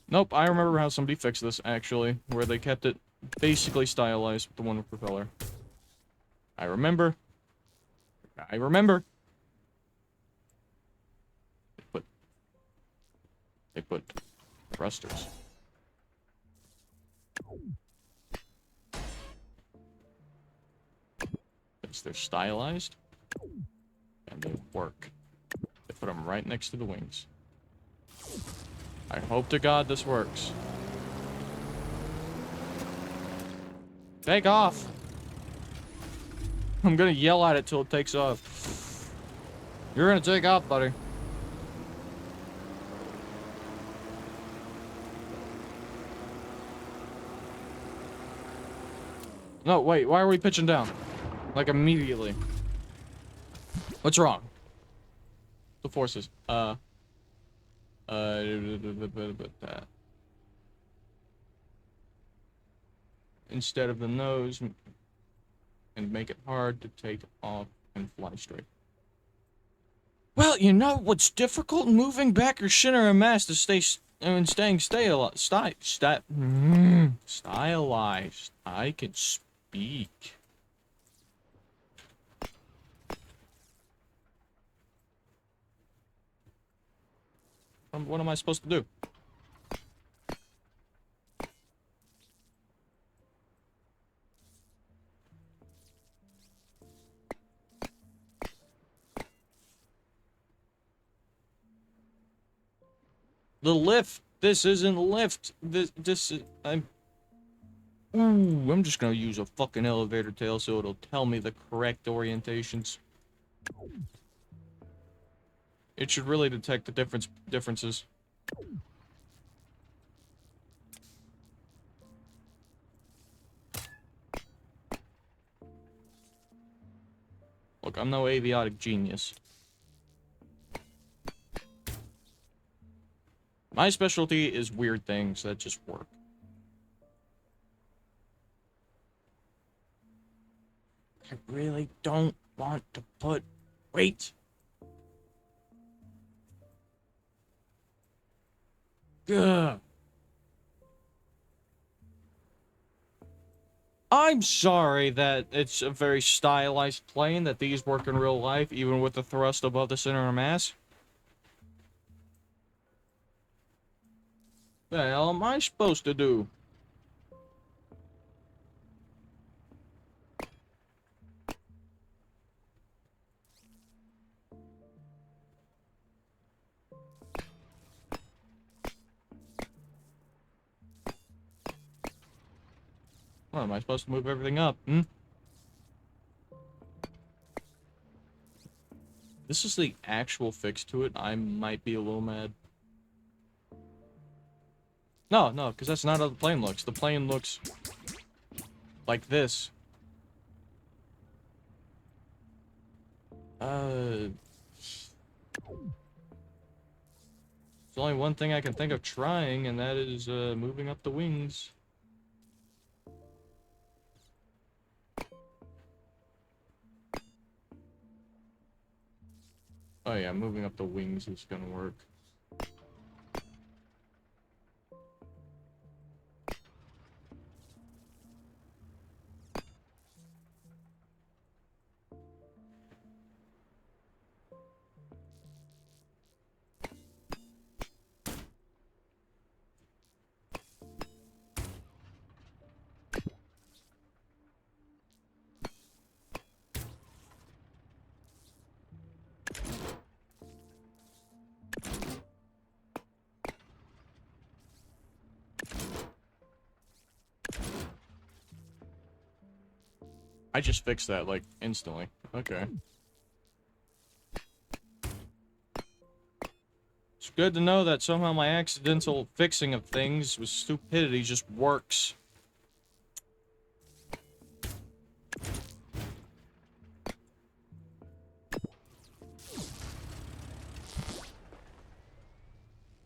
Nope, I remember how somebody fixed this, actually, where they kept it basically stylized with the one propeller. I remember. I remember. They put thrusters. Because they're stylized, and they work. They put them right next to the wings. I hope to God this works. Take off! I'm gonna yell at it till it takes off. You're gonna take off, buddy. No, wait, why are we pitching down? Like, immediately. What's wrong? The forces. Instead of the nose, and make it hard to take off and fly straight. Well, you know what's difficult? Moving back or center a mass to staying stylized. I can speak. What am I supposed to do? The lift. This isn't lift. This is, I'm just gonna use a fucking elevator tail so it'll tell me the correct orientations. It should really detect the differences. Look, I'm no aviotic genius. My specialty is weird things that just work. I really don't want to put weight. Ugh. I'm sorry that it's a very stylized plane, that these work in real life, even with the thrust above the center of mass. What the hell am I supposed to do? What, am I supposed to move everything up, This is the actual fix to it. I might be a little mad. No, because that's not how the plane looks. The plane looks like this. There's only one thing I can think of trying, and that is, moving up the wings. Oh yeah, moving up the wings is gonna work. I just fixed that, like, instantly. Okay. It's good to know that somehow my accidental fixing of things with stupidity just works.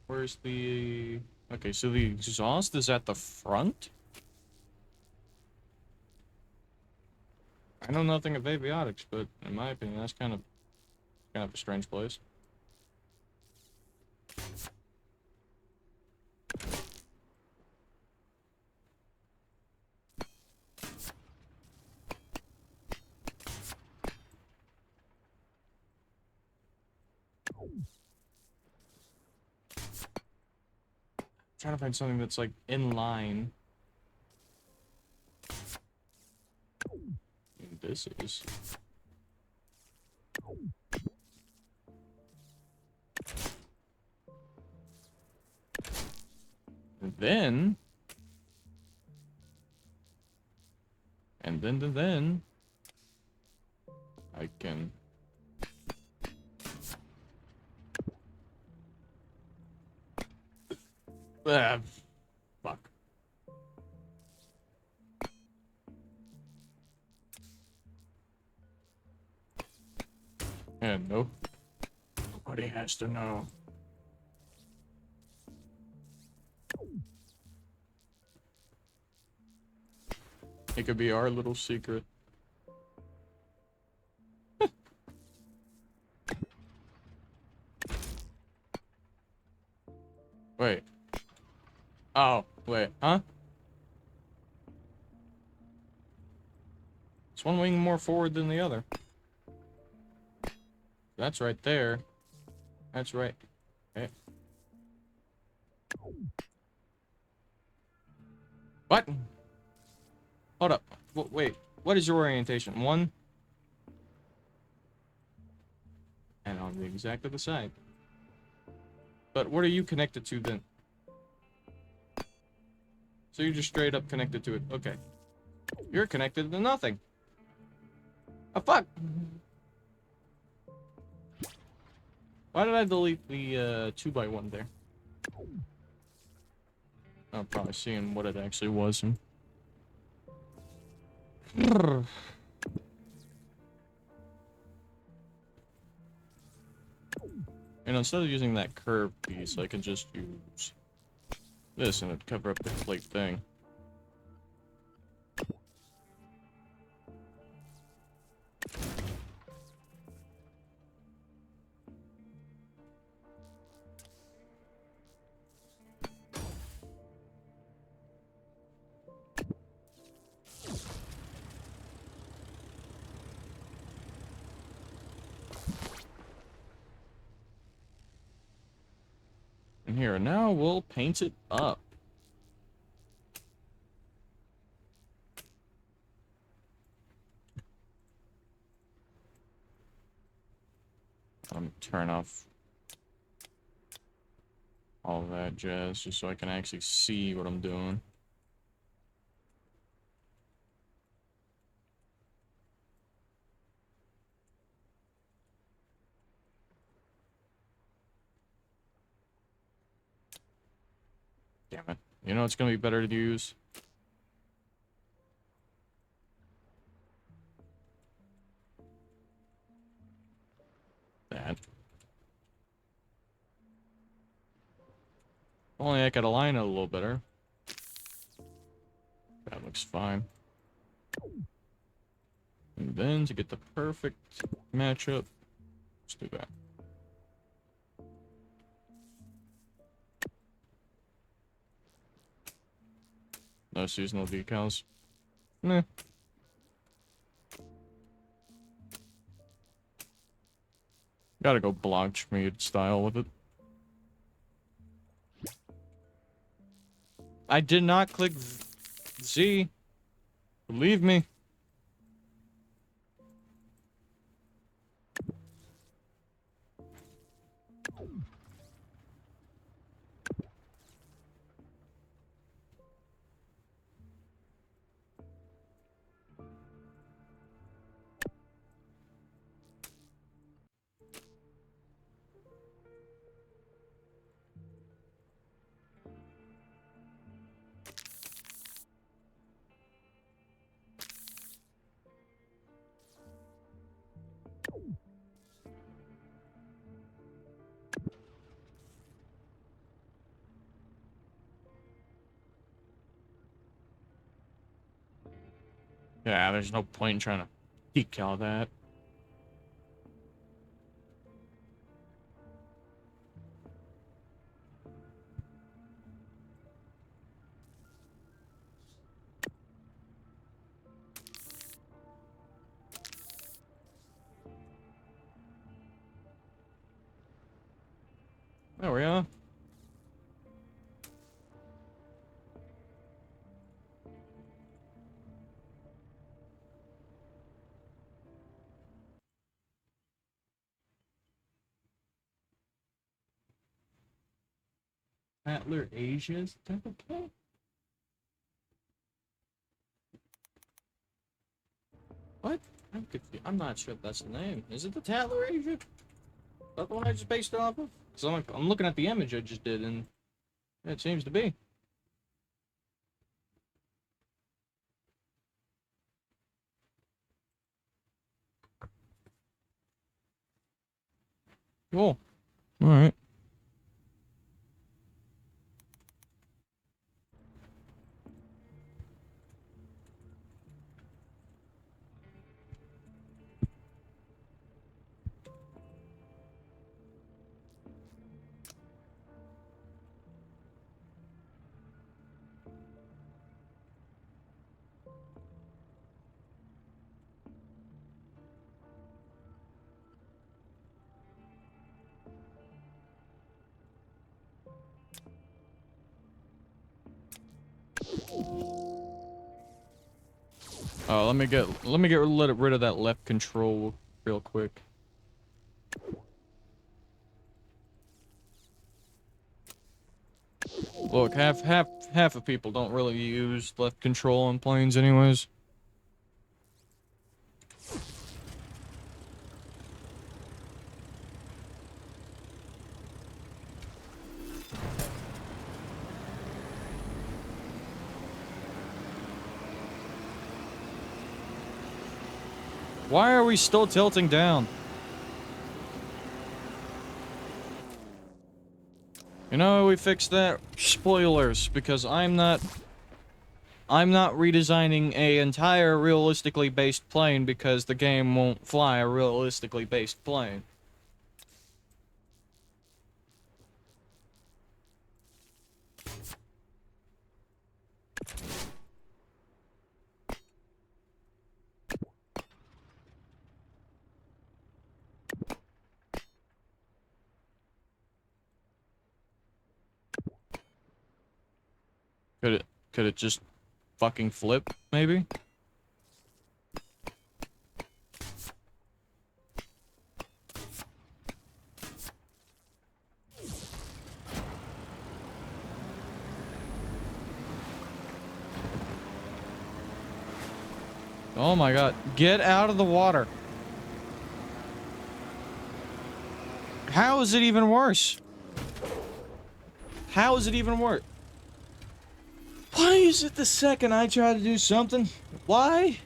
Where's the... Okay, so the exhaust is at the front? I know nothing of avionics, but in my opinion, that's kind of a strange place. Trying to find something that's like in line. And this is. And then. I can. Ah, fuck. And nope. Nobody has to know. It could be our little secret. Wait. Oh, wait, huh? It's one wing more forward than the other. That's right there. That's right. Okay. What? Hold up. Wait. What is your orientation? 1? And on the exact other side. But what are you connected to then? So you're just straight up connected to it. Okay. You're connected to nothing. Oh, fuck! Why did I delete the 2x1 there? I'm probably seeing what it actually was. And instead of using that curved piece, I can just use this and it'd cover up the plate thing. in here. Now we'll paint it up. Turn off all that jazz just so I can actually see what I'm doing. Damn it. You know it's gonna be better to use? That. Only I could align it a little better. That looks fine. And then to get the perfect matchup, let's do that. No seasonal decals. Nah. Gotta go block schmied style with it. I did not click Z. Believe me. Yeah, there's no point in trying to decal that. There we are. Atler Asia's Temple Play? What? I'm confused. I'm not sure if that's the name. Is it the Tatler Asia? Is that the one I just based it off of? Because I'm looking at the image I just did, and it seems to be. Cool. Alright. Oh, let me get rid of that left control real quick. Look, half of people don't really use left control on planes anyways. Why are we still tilting down? You know, we fixed that. Spoilers, because I'm not redesigning a entire realistically based plane because the game won't fly a realistically based plane. Could it just fucking flip, maybe? Oh my god. Get out of the water. How is it even worse? How is it even worse? Why is it the second I try to do something? Why?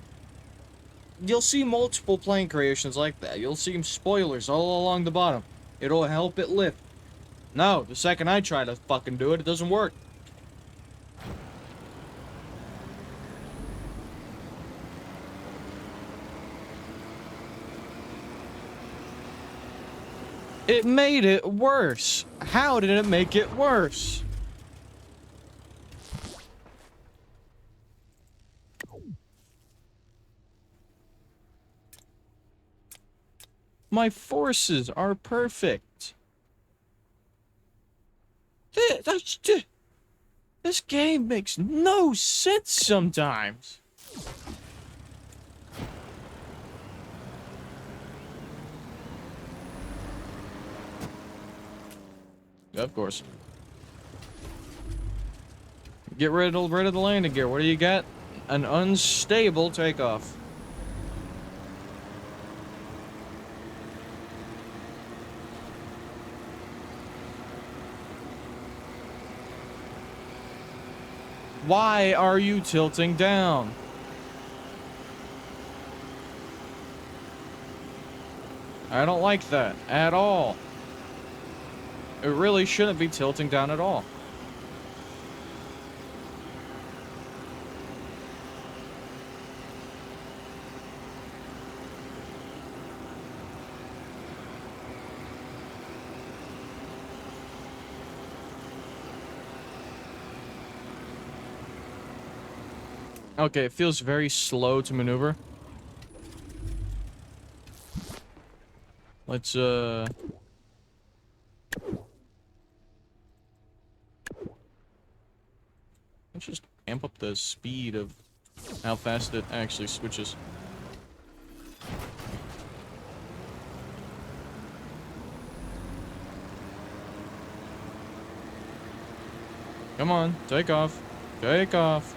You'll see multiple plane creations like that. You'll see spoilers all along the bottom. It'll help it lift. No, the second I try to fucking do it, it doesn't work. It made it worse. How did it make it worse? My forces are perfect. This game makes no sense sometimes. Of course. Get rid of the landing gear. What do you got? An unstable takeoff. Why are you tilting down? I don't like that at all. It really shouldn't be tilting down at all. Okay, it feels very slow to maneuver. Let's just amp up the speed of how fast it actually switches. Come on, take off. Take off.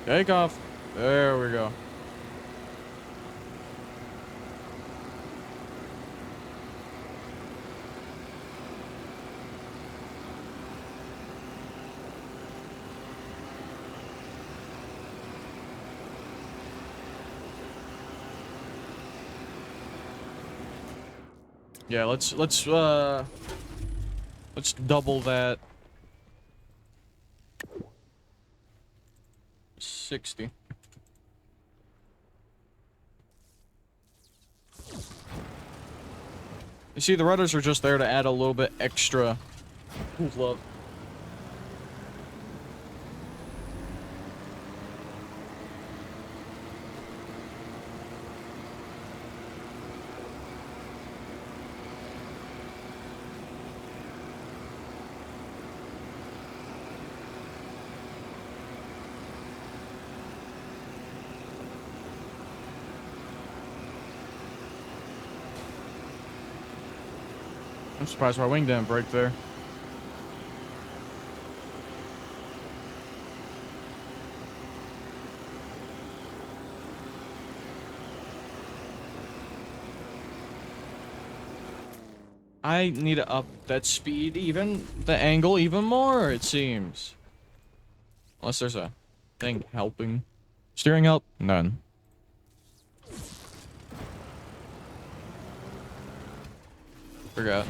Take off. There we go. Yeah, let's double that. 60. You see, the rudders are just there to add a little bit extra love. I'm surprised my wing didn't break there. I need to up that speed the angle even more, it seems. Unless there's a thing helping. Steering help? None. Forgot.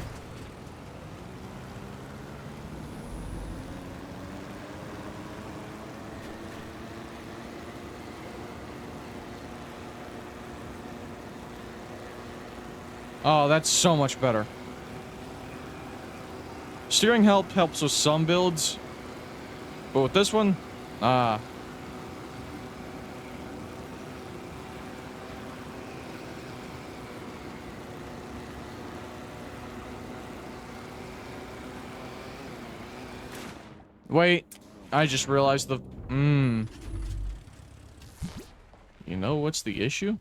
Oh, that's so much better. Steering help helps with some builds, but with this one, wait, I just realized the... You know what's the issue?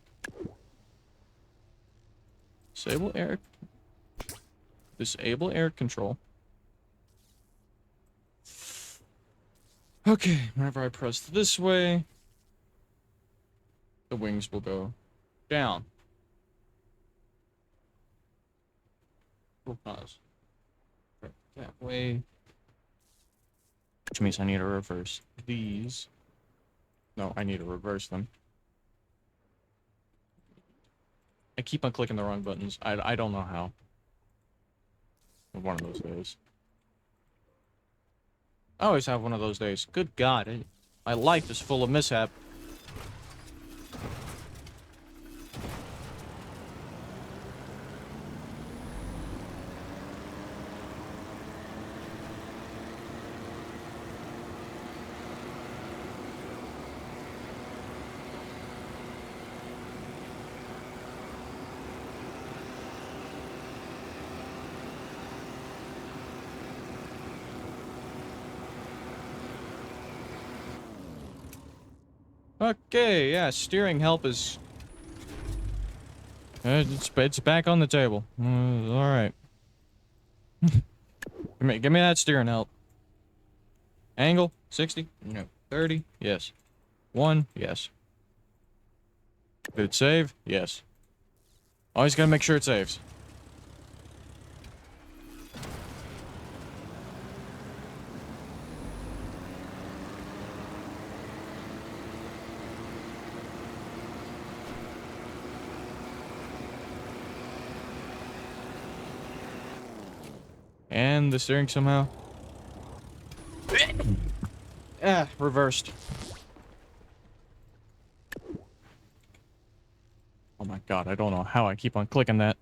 Disable air... Disable air control. Okay, whenever I press this way, the wings will go down. We'll pause. That way. Which means I need to reverse these. No, I need to reverse them. I keep on clicking the wrong buttons. I don't know how. One of those days. I always have one of those days. Good God. My life is full of mishap. Okay, yeah, steering help is... it's back on the table. Alright. give me that steering help. Angle, 60? No. 30? Yes. 1? Yes. Did it save? Yes. Always gotta make sure it saves. And the steering somehow... reversed. Oh my god, I don't know how I keep on clicking that.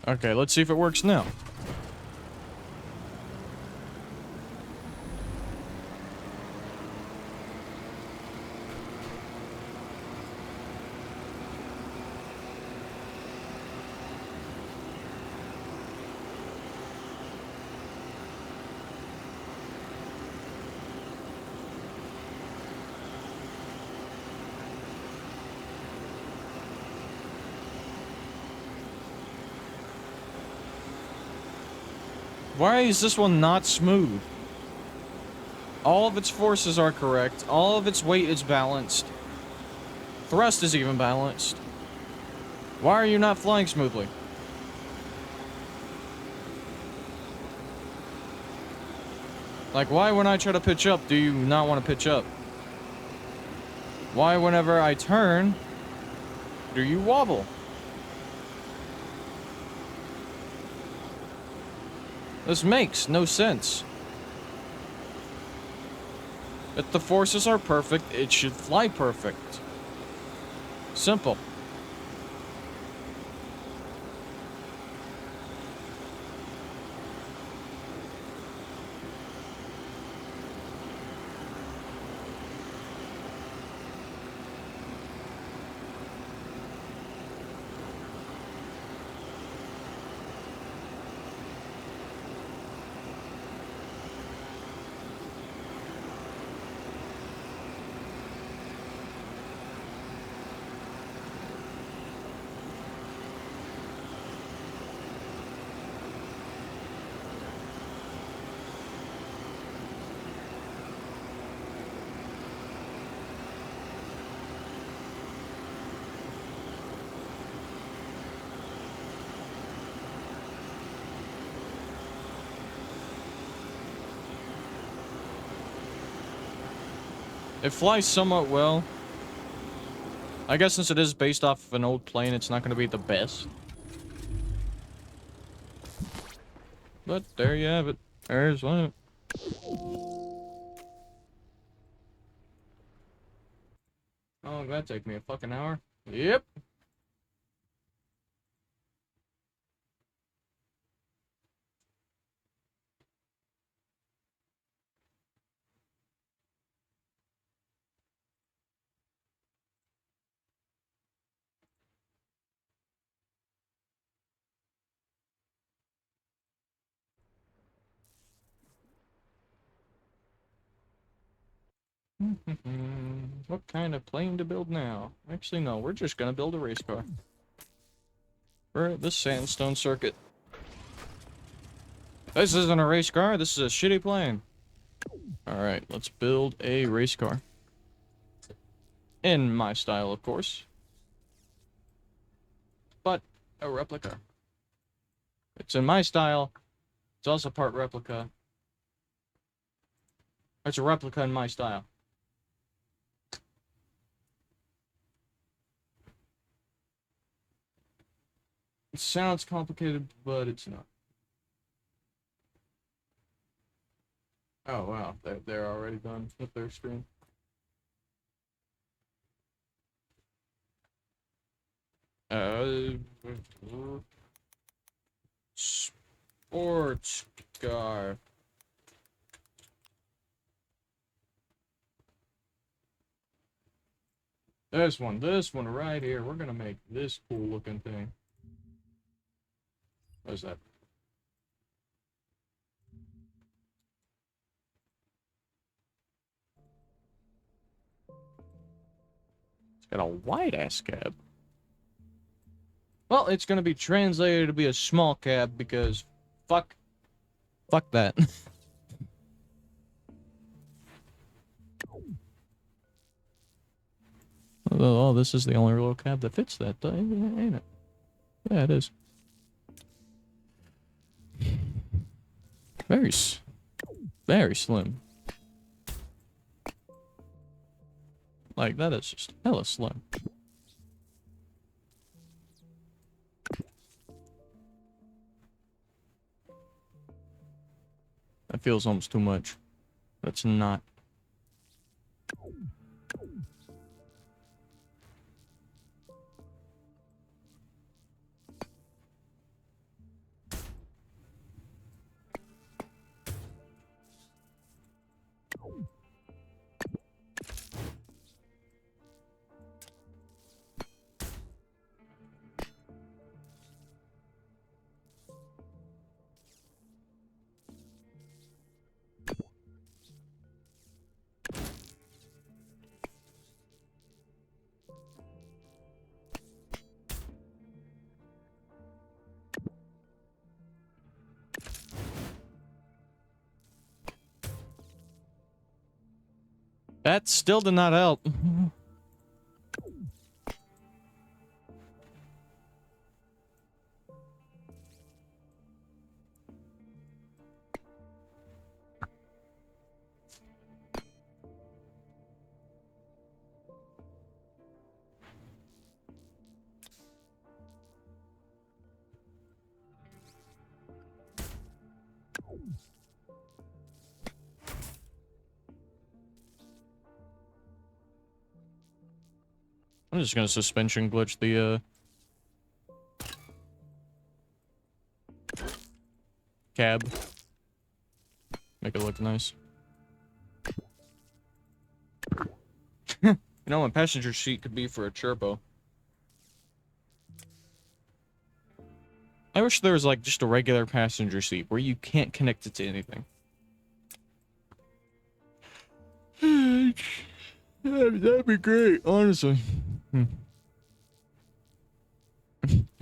Okay, let's see if it works now. Why is this one not smooth? All of its forces are correct. All of its weight is balanced. Thrust is even balanced. Why are you not flying smoothly? Like, why when I try to pitch up, do you not want to pitch up? Why whenever I turn, do you wobble? This makes no sense. If the forces are perfect, it should fly perfect. Simple. It flies somewhat well. I guess since it is based off of an old plane, it's not going to be the best. But there you have it. There's one. Oh, that'd take me a fucking hour. Yep. What kind of plane to build now? Actually, no, we're just gonna build a race car. We're at the sandstone circuit. This isn't a race car, this is a shitty plane. Alright, let's build a race car. In my style, of course. But a replica. It's in my style. It's also part replica. It's a replica in my style. It sounds complicated, but it's not. Oh wow, they're already done with their screen. Sports car. This one right here. We're gonna make this cool looking thing. What is that? It's got a wide ass cab. Well, it's gonna be translated to be a small cab because fuck that. Oh, this is the only little cab that fits that, ain't it? Yeah, it is. Very slim. Like, that is just hella slim. That feels almost too much. That's not. That still did not help. I'm just gonna suspension glitch the cab. Make it look nice. You know, a passenger seat could be for a turbo. I wish there was like just a regular passenger seat where you can't connect it to anything. That'd be great, honestly.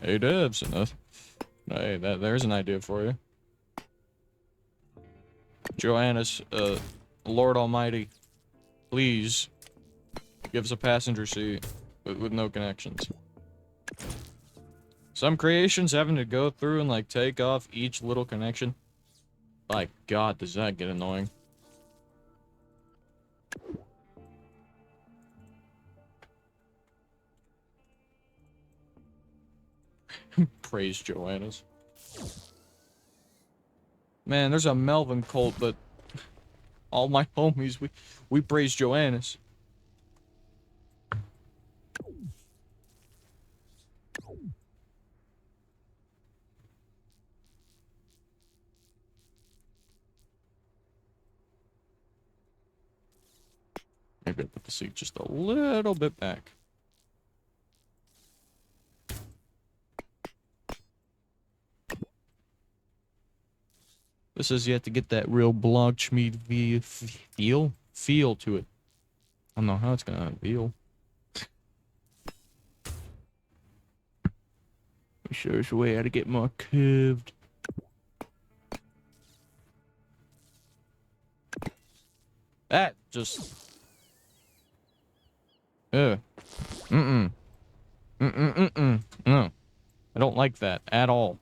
Hey, Debs, enough. Hey, there's an idea for you. Joannis, Lord Almighty, please give us a passenger seat with no connections. Some creations having to go through and like take off each little connection. My God, does that get annoying? Praise Joannis. Man, there's a Melvin cult, but all my homies, we praise Joannis. Maybe I'll put the seat just a little bit back. This is yet to get that real Blogschmied feel to it. don't know how it's gonna feel. Sure there's a way how to get more curved. That just... Ugh. Mm-mm. Mm-mm-mm-mm. No. I don't like that at all.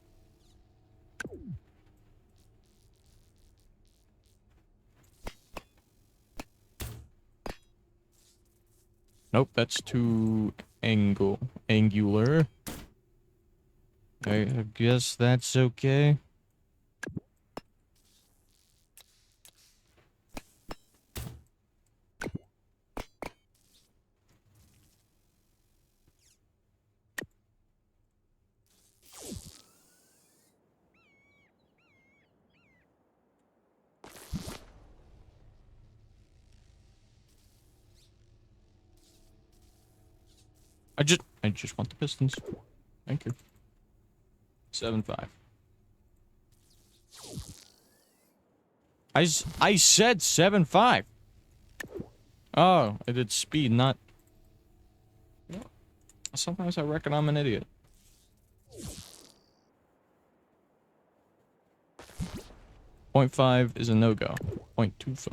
Nope, that's too angular. I guess that's okay. I just want the pistons. Thank you. 7-5. I said 7-5. Oh, I did speed, not... Sometimes I reckon I'm an idiot. 0.5 is a no-go. 0.25.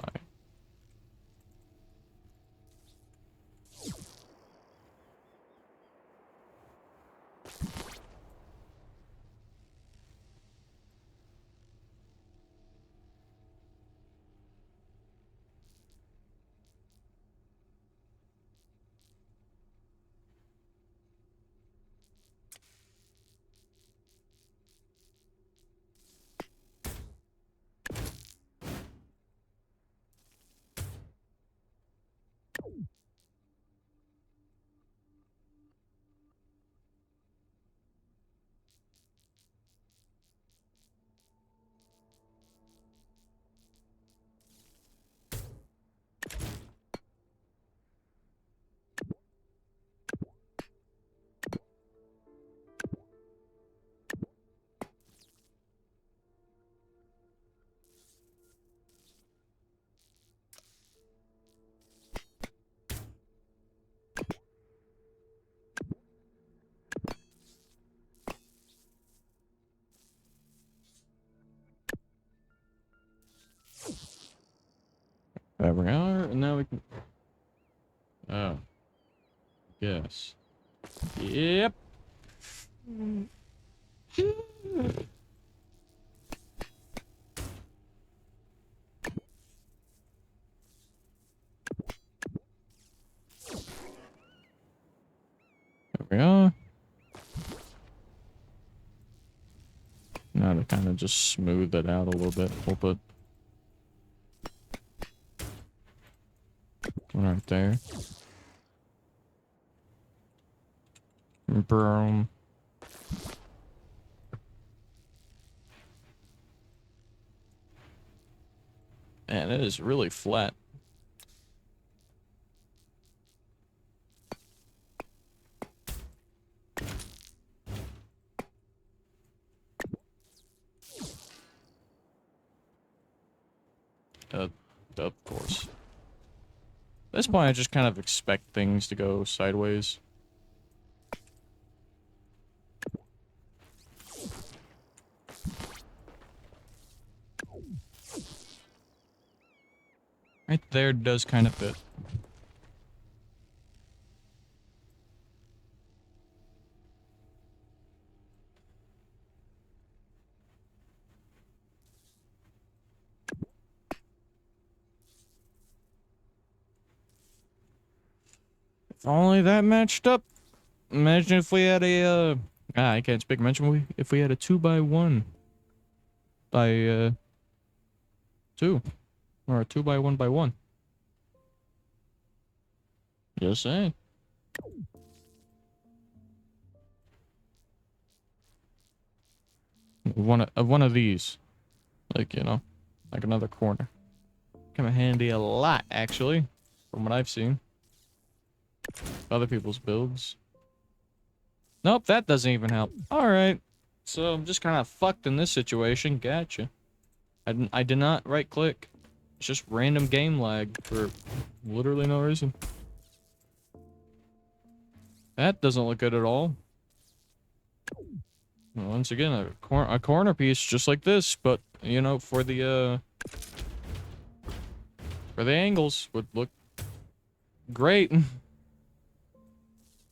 There we are, and now we can... Oh. Yes. Yep. There we are. Now to kind of just smooth it out a little bit, we'll put one right there. Boom. Man, it is really flat. Of course. At this point, I just kind of expect things to go sideways. Right there does kind of fit. If only that matched up. Imagine if we had a, I can't speak. Imagine if we had a 2x1 by, 2. Or a 2x1x1. Just saying. One of these. Like, you know, like another corner. Come in handy a lot, actually, from what I've seen. Other people's builds. Nope, that doesn't even help. Alright. So I'm just kind of fucked in this situation. Gotcha. I did not right click. It's just random game lag for literally no reason. That doesn't look good at all. Well, once again, a corner piece just like this, but, you know, for the angles would look great.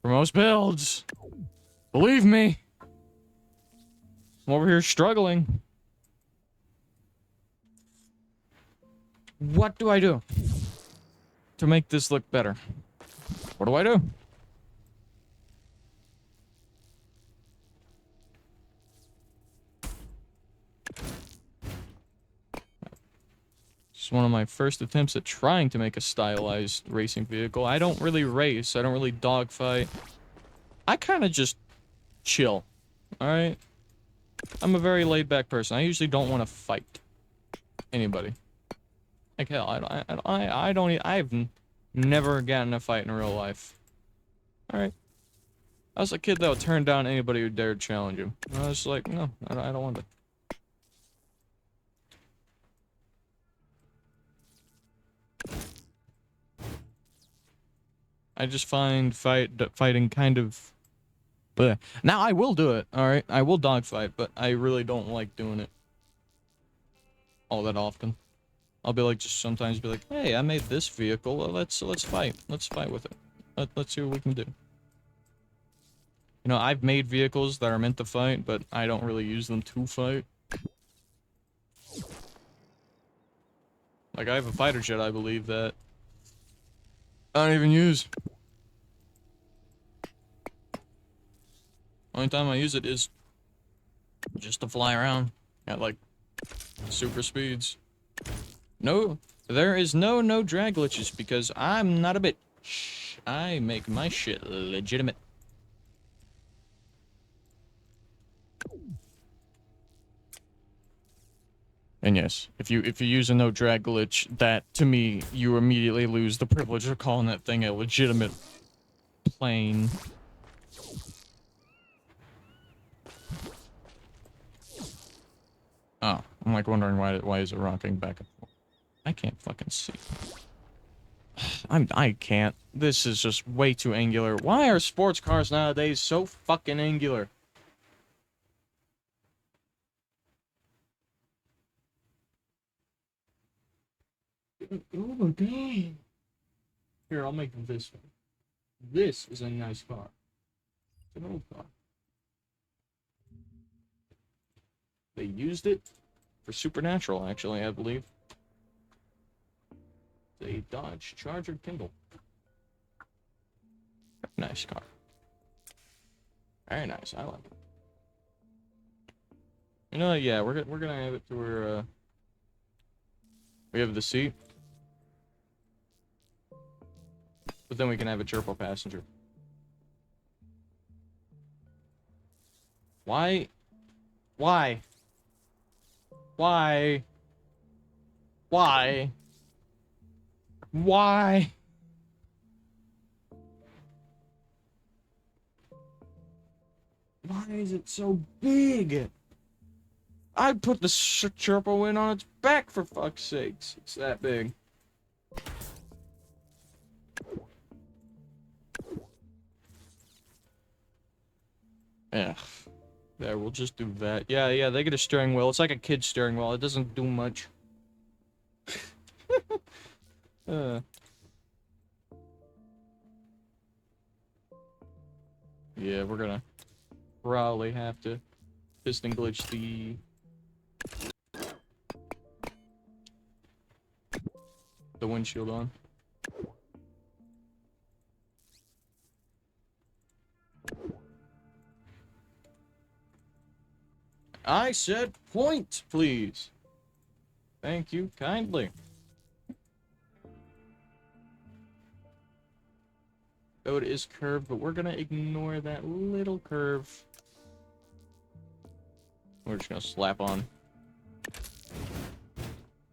For most builds. Believe me. I'm over here struggling. What do I do to make this look better? What do I do? It's one of my first attempts at trying to make a stylized racing vehicle. I don't really race. I don't really dogfight. I kind of just chill. Alright? I'm a very laid-back person. I usually don't want to fight anybody. Like, hell, I've never gotten in a fight in real life. Alright. I was a kid that would turn down anybody who dared challenge him. I was like, no, I don't want to. I just find fighting kind of... Bleh. Now, I will do it, alright? I will dogfight, but I really don't like doing it all that often. I'll be like, just sometimes be like, hey, I made this vehicle, let's fight. Let's fight with it. Let's see what we can do. You know, I've made vehicles that are meant to fight, but I don't really use them to fight. Like, I have a fighter jet, I believe, that I don't even use. Only time I use it is just to fly around at, like, super speeds. No, there is no drag glitches because I'm not a bitch. I make my shit legitimate. And yes, if you use a no drag glitch, that to me you immediately lose the privilege of calling that thing a legitimate plane. Oh, I'm like wondering why is it rocking back and forth? I can't fucking see. I can't. This is just way too angular. Why are sports cars nowadays so fucking angular? Oh my god. Here, I'll make this one. This is a nice car. It's an old car. They used it for Supernatural, actually, I believe. It's a Dodge Charger Kindle. Nice car. Very nice. I like it. You know, yeah, we're gonna have it to where we have the seat, but then we can have a Chirpo passenger. Why? Why? Why? Why? Why? Why is it so big? I put the Chirpo in on its back, for fuck's sakes. It's that big. Yeah. There, we'll just do that. Yeah, they get a steering wheel. It's like a kid's steering wheel. It doesn't do much. Yeah, we're gonna probably have to piston glitch the windshield on. I said point, please. Thank you kindly. Oh, it is curved, but we're gonna ignore that little curve. We're just gonna slap on.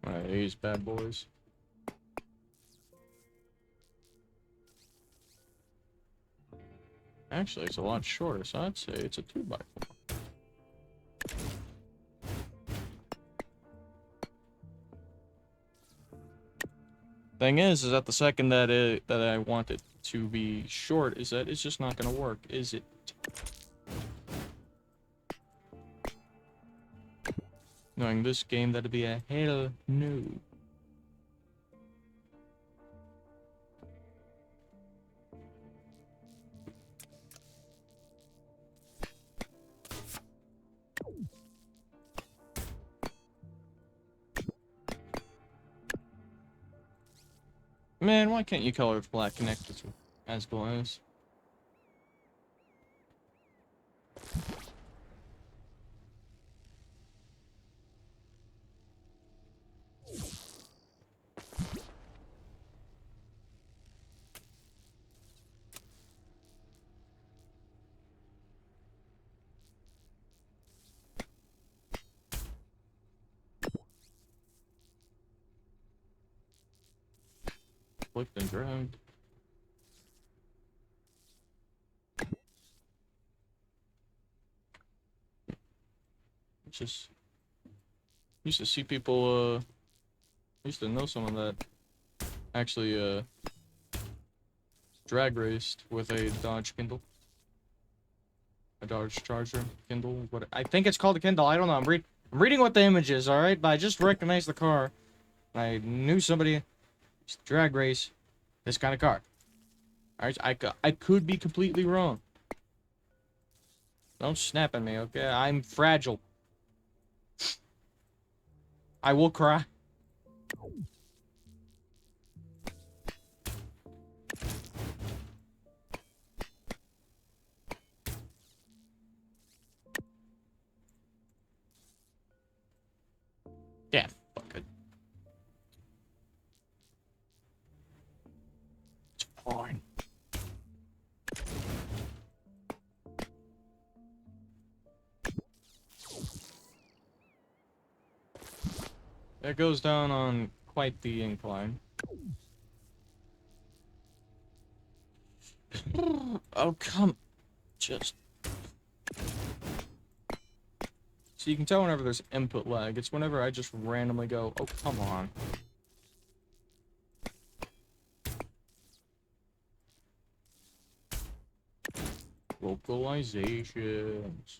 Alright, these bad boys. Actually, it's a lot shorter, so I'd say it's a 2x4. Thing is that the second that I want it to be short, is that it's just not gonna work, is it? Knowing this game, that'd be a hell no. Man, why can't you color black connectors as glass? Clicked and dragged. It's just used to see people used to know someone that actually drag raced with a Dodge Kindle. A Dodge Charger Kindle. What I think it's called a Kindle. I don't know. I'm reading what the image is, alright? But I just recognized the car. I knew somebody used to drag race this kind of car. Alright, I could be completely wrong. Don't snap at me, okay? I'm fragile. I will cry. Yeah, fuck it. It's fine. It goes down on quite the incline. Oh, come. Just. So you can tell whenever there's input lag. It's whenever I just randomly go, oh, come on. Vocalizations.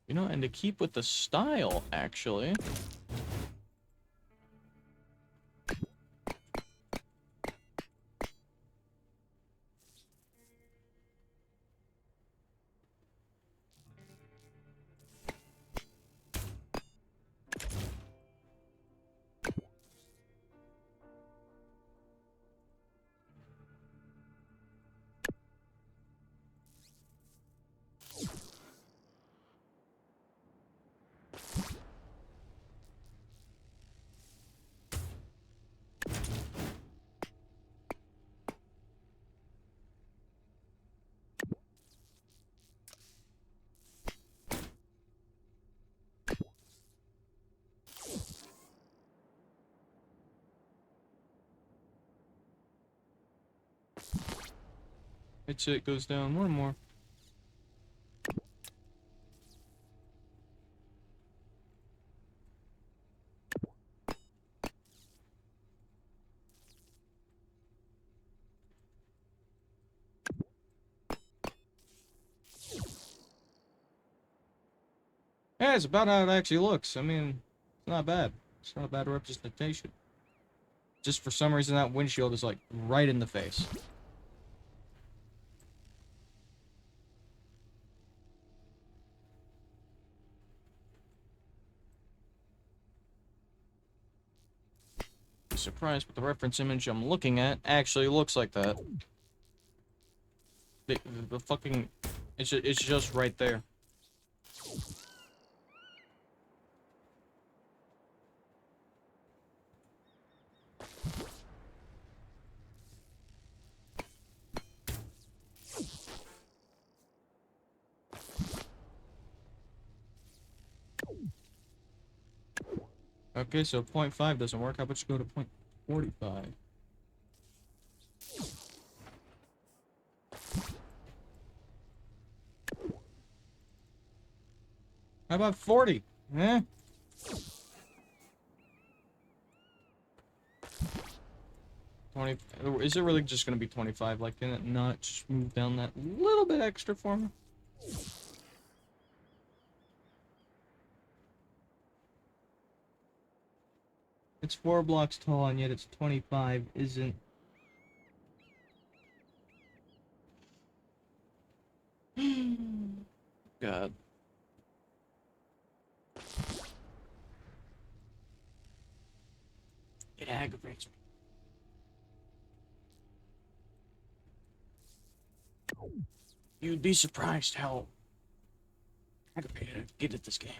You know, and to keep with the style, actually. It goes down one more. Yeah, it's about how it actually looks. I mean, it's not bad. It's not a bad representation. Just for some reason, that windshield is like right in the face. Be surprised, but the reference image I'm looking at actually looks like that. The fucking, it's just right there. Okay, so 0.5 doesn't work. How about you go to 0.45? How about 40? Eh? 20. Is it really just gonna be 25? Like, can it not just move down that little bit extra for me? It's 4 blocks tall, and yet it's 25 isn't. God. It aggravates me. You'd be surprised how aggravated I get at this game.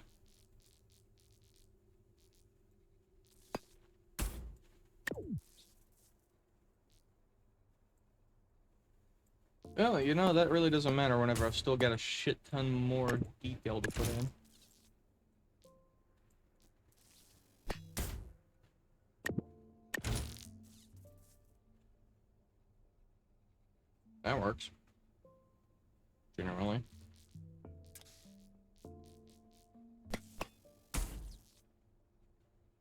Well, you know, that really doesn't matter whenever I've still got a shit ton more detail to put in. That works. Generally.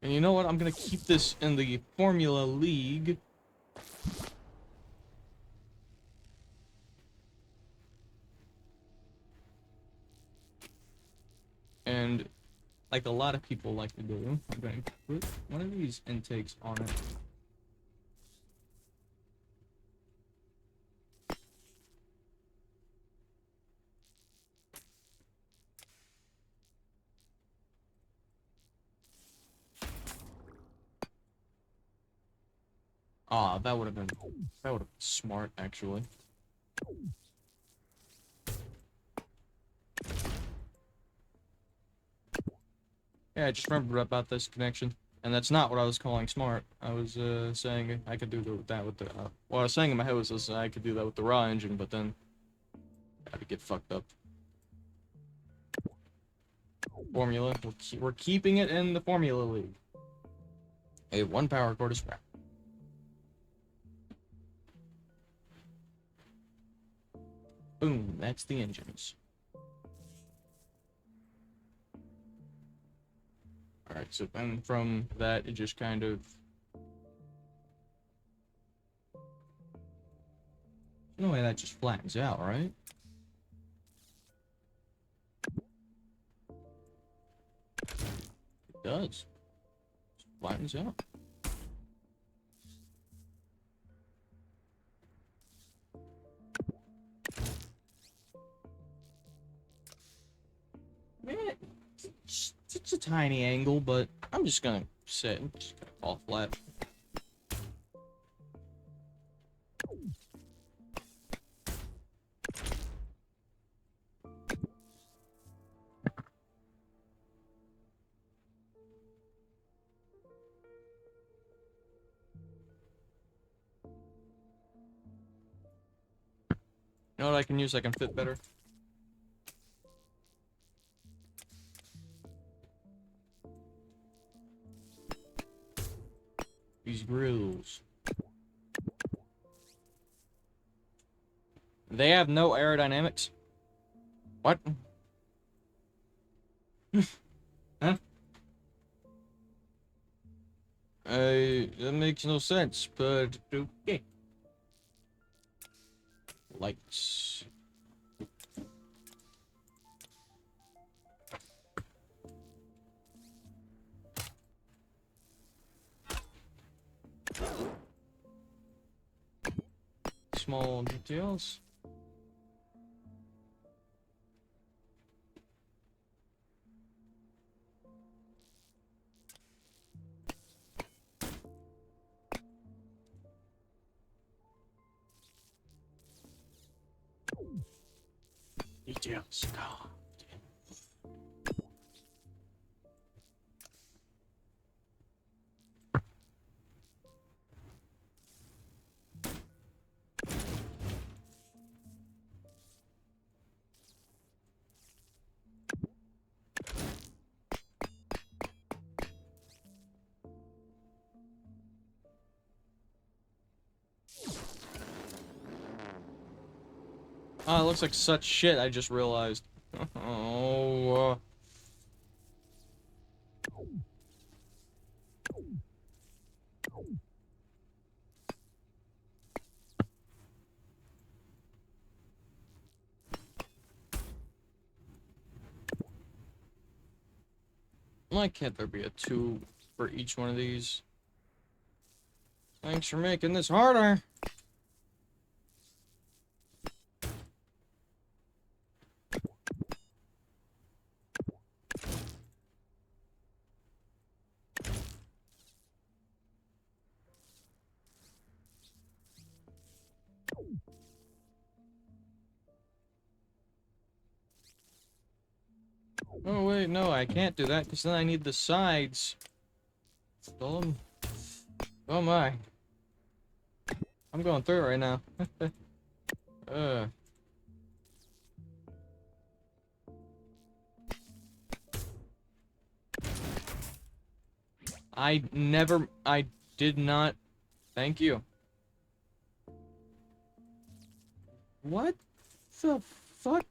And you know what? I'm gonna keep this in the Formula League. And like a lot of people like to do, I'm going to put one of these intakes on it. Ah, that would have been smart, actually. Yeah, I just remembered about this connection, and that's not what I was calling smart. I was saying I could do that with the. What I was saying in my head was I could do that with the raw engine, but then I'd get fucked up. Formula. We're keeping it in the Formula League. A 1 power cord is scrap. Boom, that's the engines. Alright, so then from that, it just kind of... No way that just flattens out, right? It does. Just flattens out. Man, it's a tiny angle, but I'm just gonna fall flat. You know what I can use that can fit better? These grills. They have no aerodynamics. What? Huh? That makes no sense, but okay. Lights. Small details. Details. God. Oh, it looks like such shit, I just realized. Oh, Why can't there be a 2 for each one of these? Thanks for making this harder. Oh wait, no, I can't do that because then I need the sides. Oh my. I'm going through it right now. uh. I did not, thank you. What the fuck?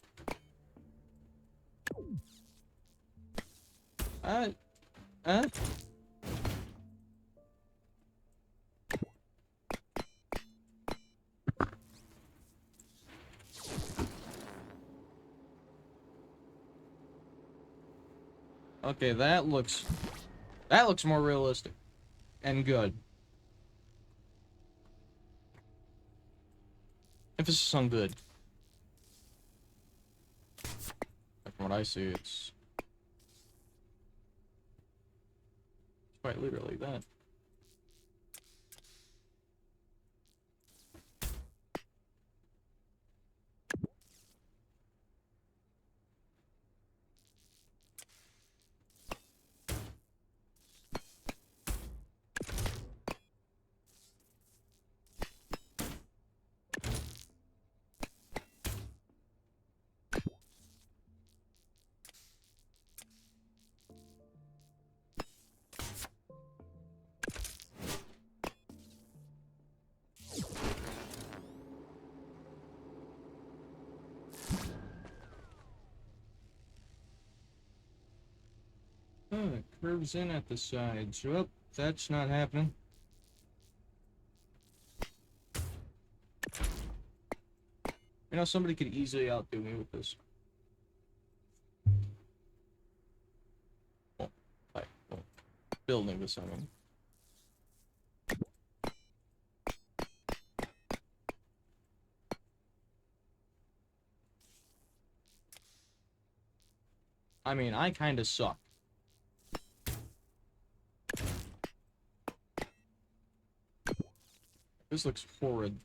Uh, uh? Okay, that looks more realistic and good. Emphasis on good. From what I see, it's quite literally that. Oh, it curves in at the sides. Well, that's not happening. You know, somebody could easily outdo me with this. Well, building this, I mean. I kinda suck. This looks horrid.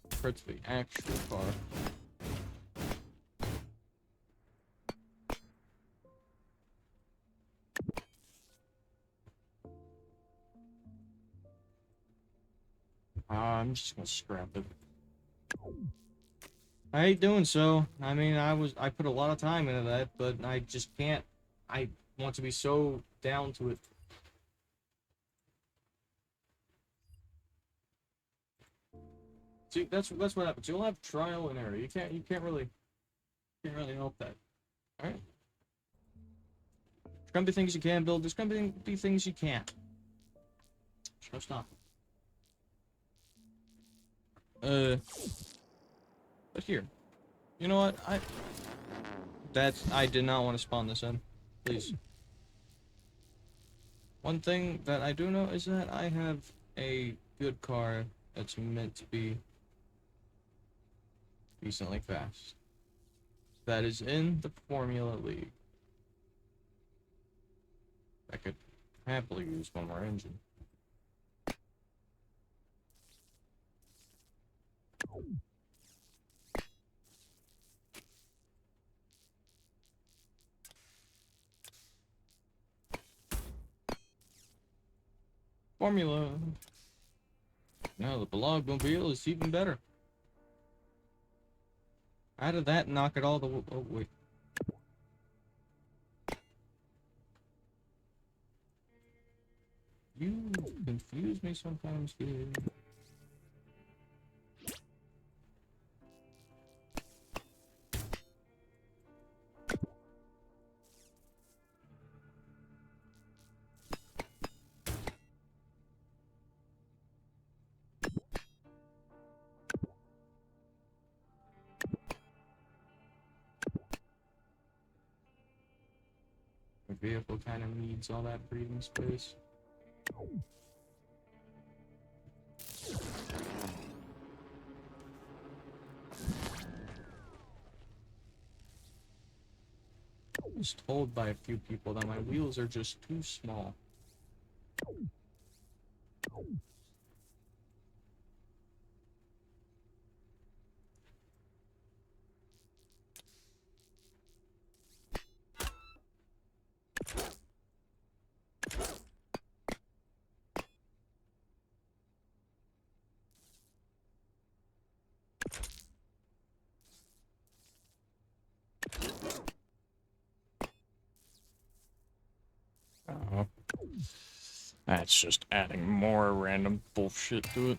Compared to the actual car. I'm just gonna scrap it. I hate doing so. I put a lot of time into that, but I just can't. I want to be so down to it. See, that's what happens. You'll have trial and error. You can't really help that. All right. There's gonna be things you can build. There's gonna be things you can't. There's no stop. But here, you know what? I did not want to spawn this in. Please. One thing that I do know is that I have a good car that's meant to be decently fast. That is in the Formula League. I could happily use one more engine. Formula. Now the Blogmobile is even better. Out of that, knock it all the way. Oh wait. You confuse me sometimes, kid. vehicle kind of needs all that breathing space. I was told by a few people that my wheels are just too small. Oh. That's just adding more random bullshit to it.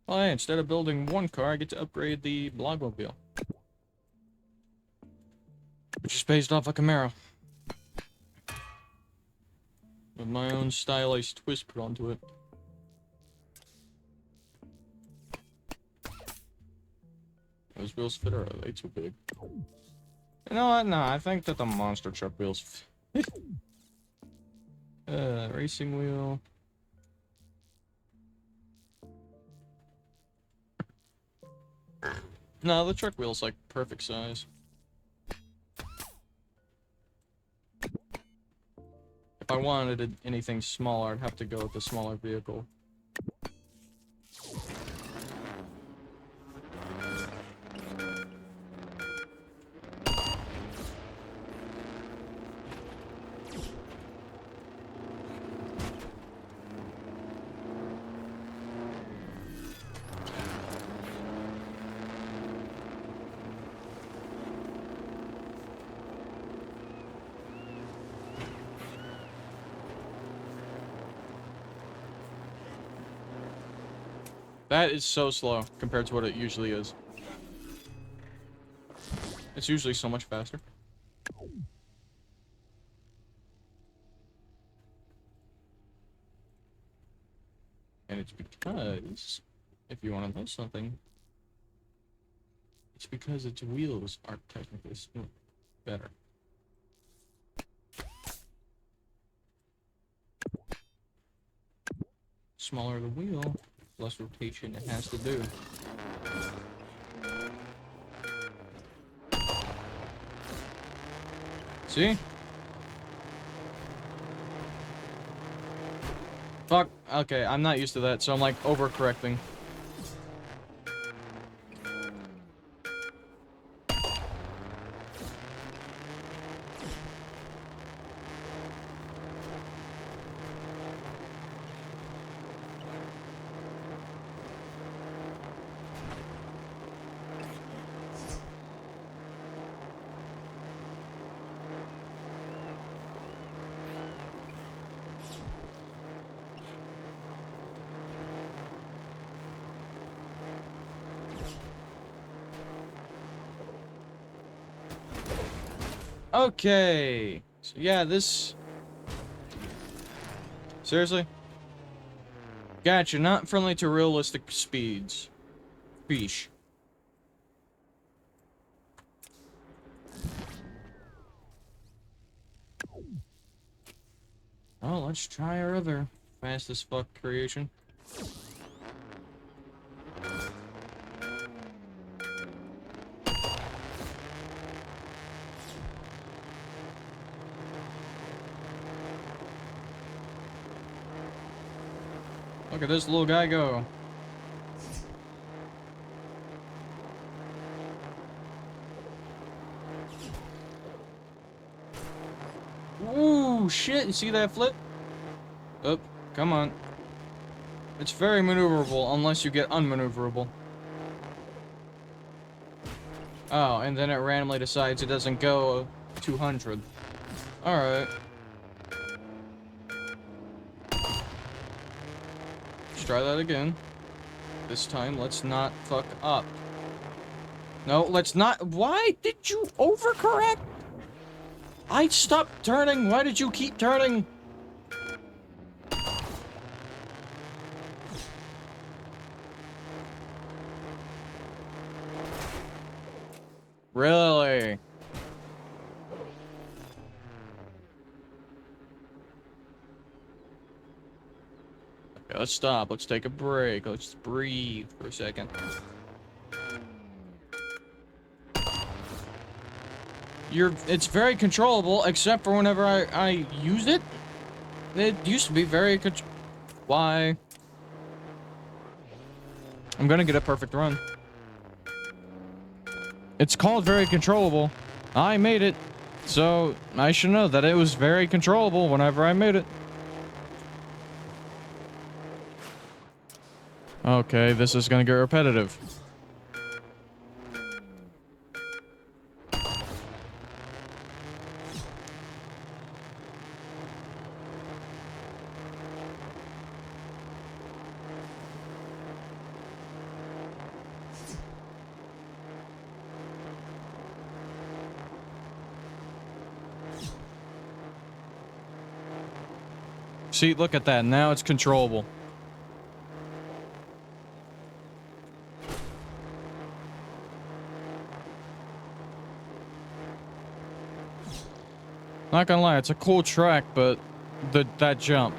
Well, hey, instead of building one car, I get to upgrade the Blogmobile. Which is based off a Camaro. With my own stylized twist put onto it. Those wheels fit, or are they too big? You know what? No, I think that the monster truck wheels fit. Racing wheel. No, the truck wheel's like perfect size. If I wanted anything smaller, I'd have to go with a smaller vehicle. That is so slow compared to what it usually is. It's usually so much faster. And it's because, if you want to know something, it's because its wheels are technically better. Smaller the wheel, less rotation it has to do. See? Fuck. Okay, I'm not used to that, so I'm like overcorrecting. Okay. So yeah, this... Seriously? Gotcha, not friendly to realistic speeds. Beesh. Oh, let's try our other fast as fuck creation. Look at this little guy go. Ooh, shit, you see that flip? Oh, come on. It's very maneuverable unless you get unmaneuverable. Oh, and then it randomly decides it doesn't go 200. Alright. Let's try that again. This time, let's not fuck up. No, let's not. Why did you overcorrect? I stopped turning. Why did you keep turning? Really? Okay, let's stop. Let's take a break. Let's breathe for a second. It's very controllable, except for whenever I use it. It used to be very Why? I'm gonna get a perfect run. It's called very controllable. I made it, so I should know that it was very controllable whenever I made it. Okay, this is gonna get repetitive. See, look at that. Now it's controllable. Not gonna lie, it's a cool track, but that jump.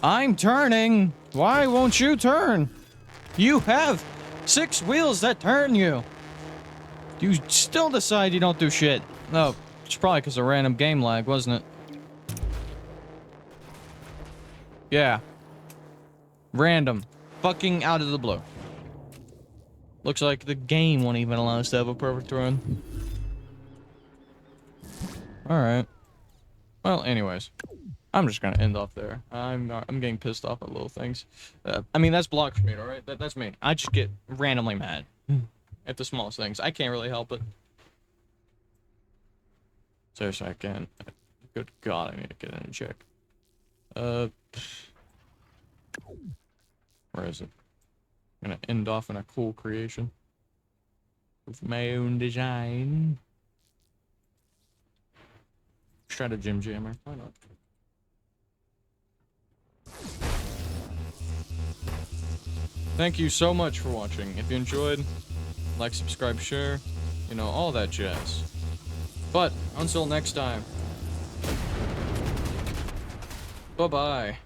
I'm turning! Why won't you turn? You have 6 wheels that turn you! You still decide you don't do shit. No, it's probably because of random game lag, wasn't it? Yeah. Random. Fucking out of the blue. Looks like the game won't even allow us to have a perfect run. Alright. Well, anyways. I'm just gonna end off there. I'm getting pissed off at little things. I mean, that's block for me, alright? That's me. I just get randomly mad. At the smallest things. I can't really help it. Seriously, I can't. Good God, I need to get in and check. Where is it? I'm gonna end off in a cool creation. With my own design. Try to Jim Jammer. Why not? Thank you so much for watching. If you enjoyed, like, subscribe, share, you know, all that jazz. But, until next time. Bye-bye.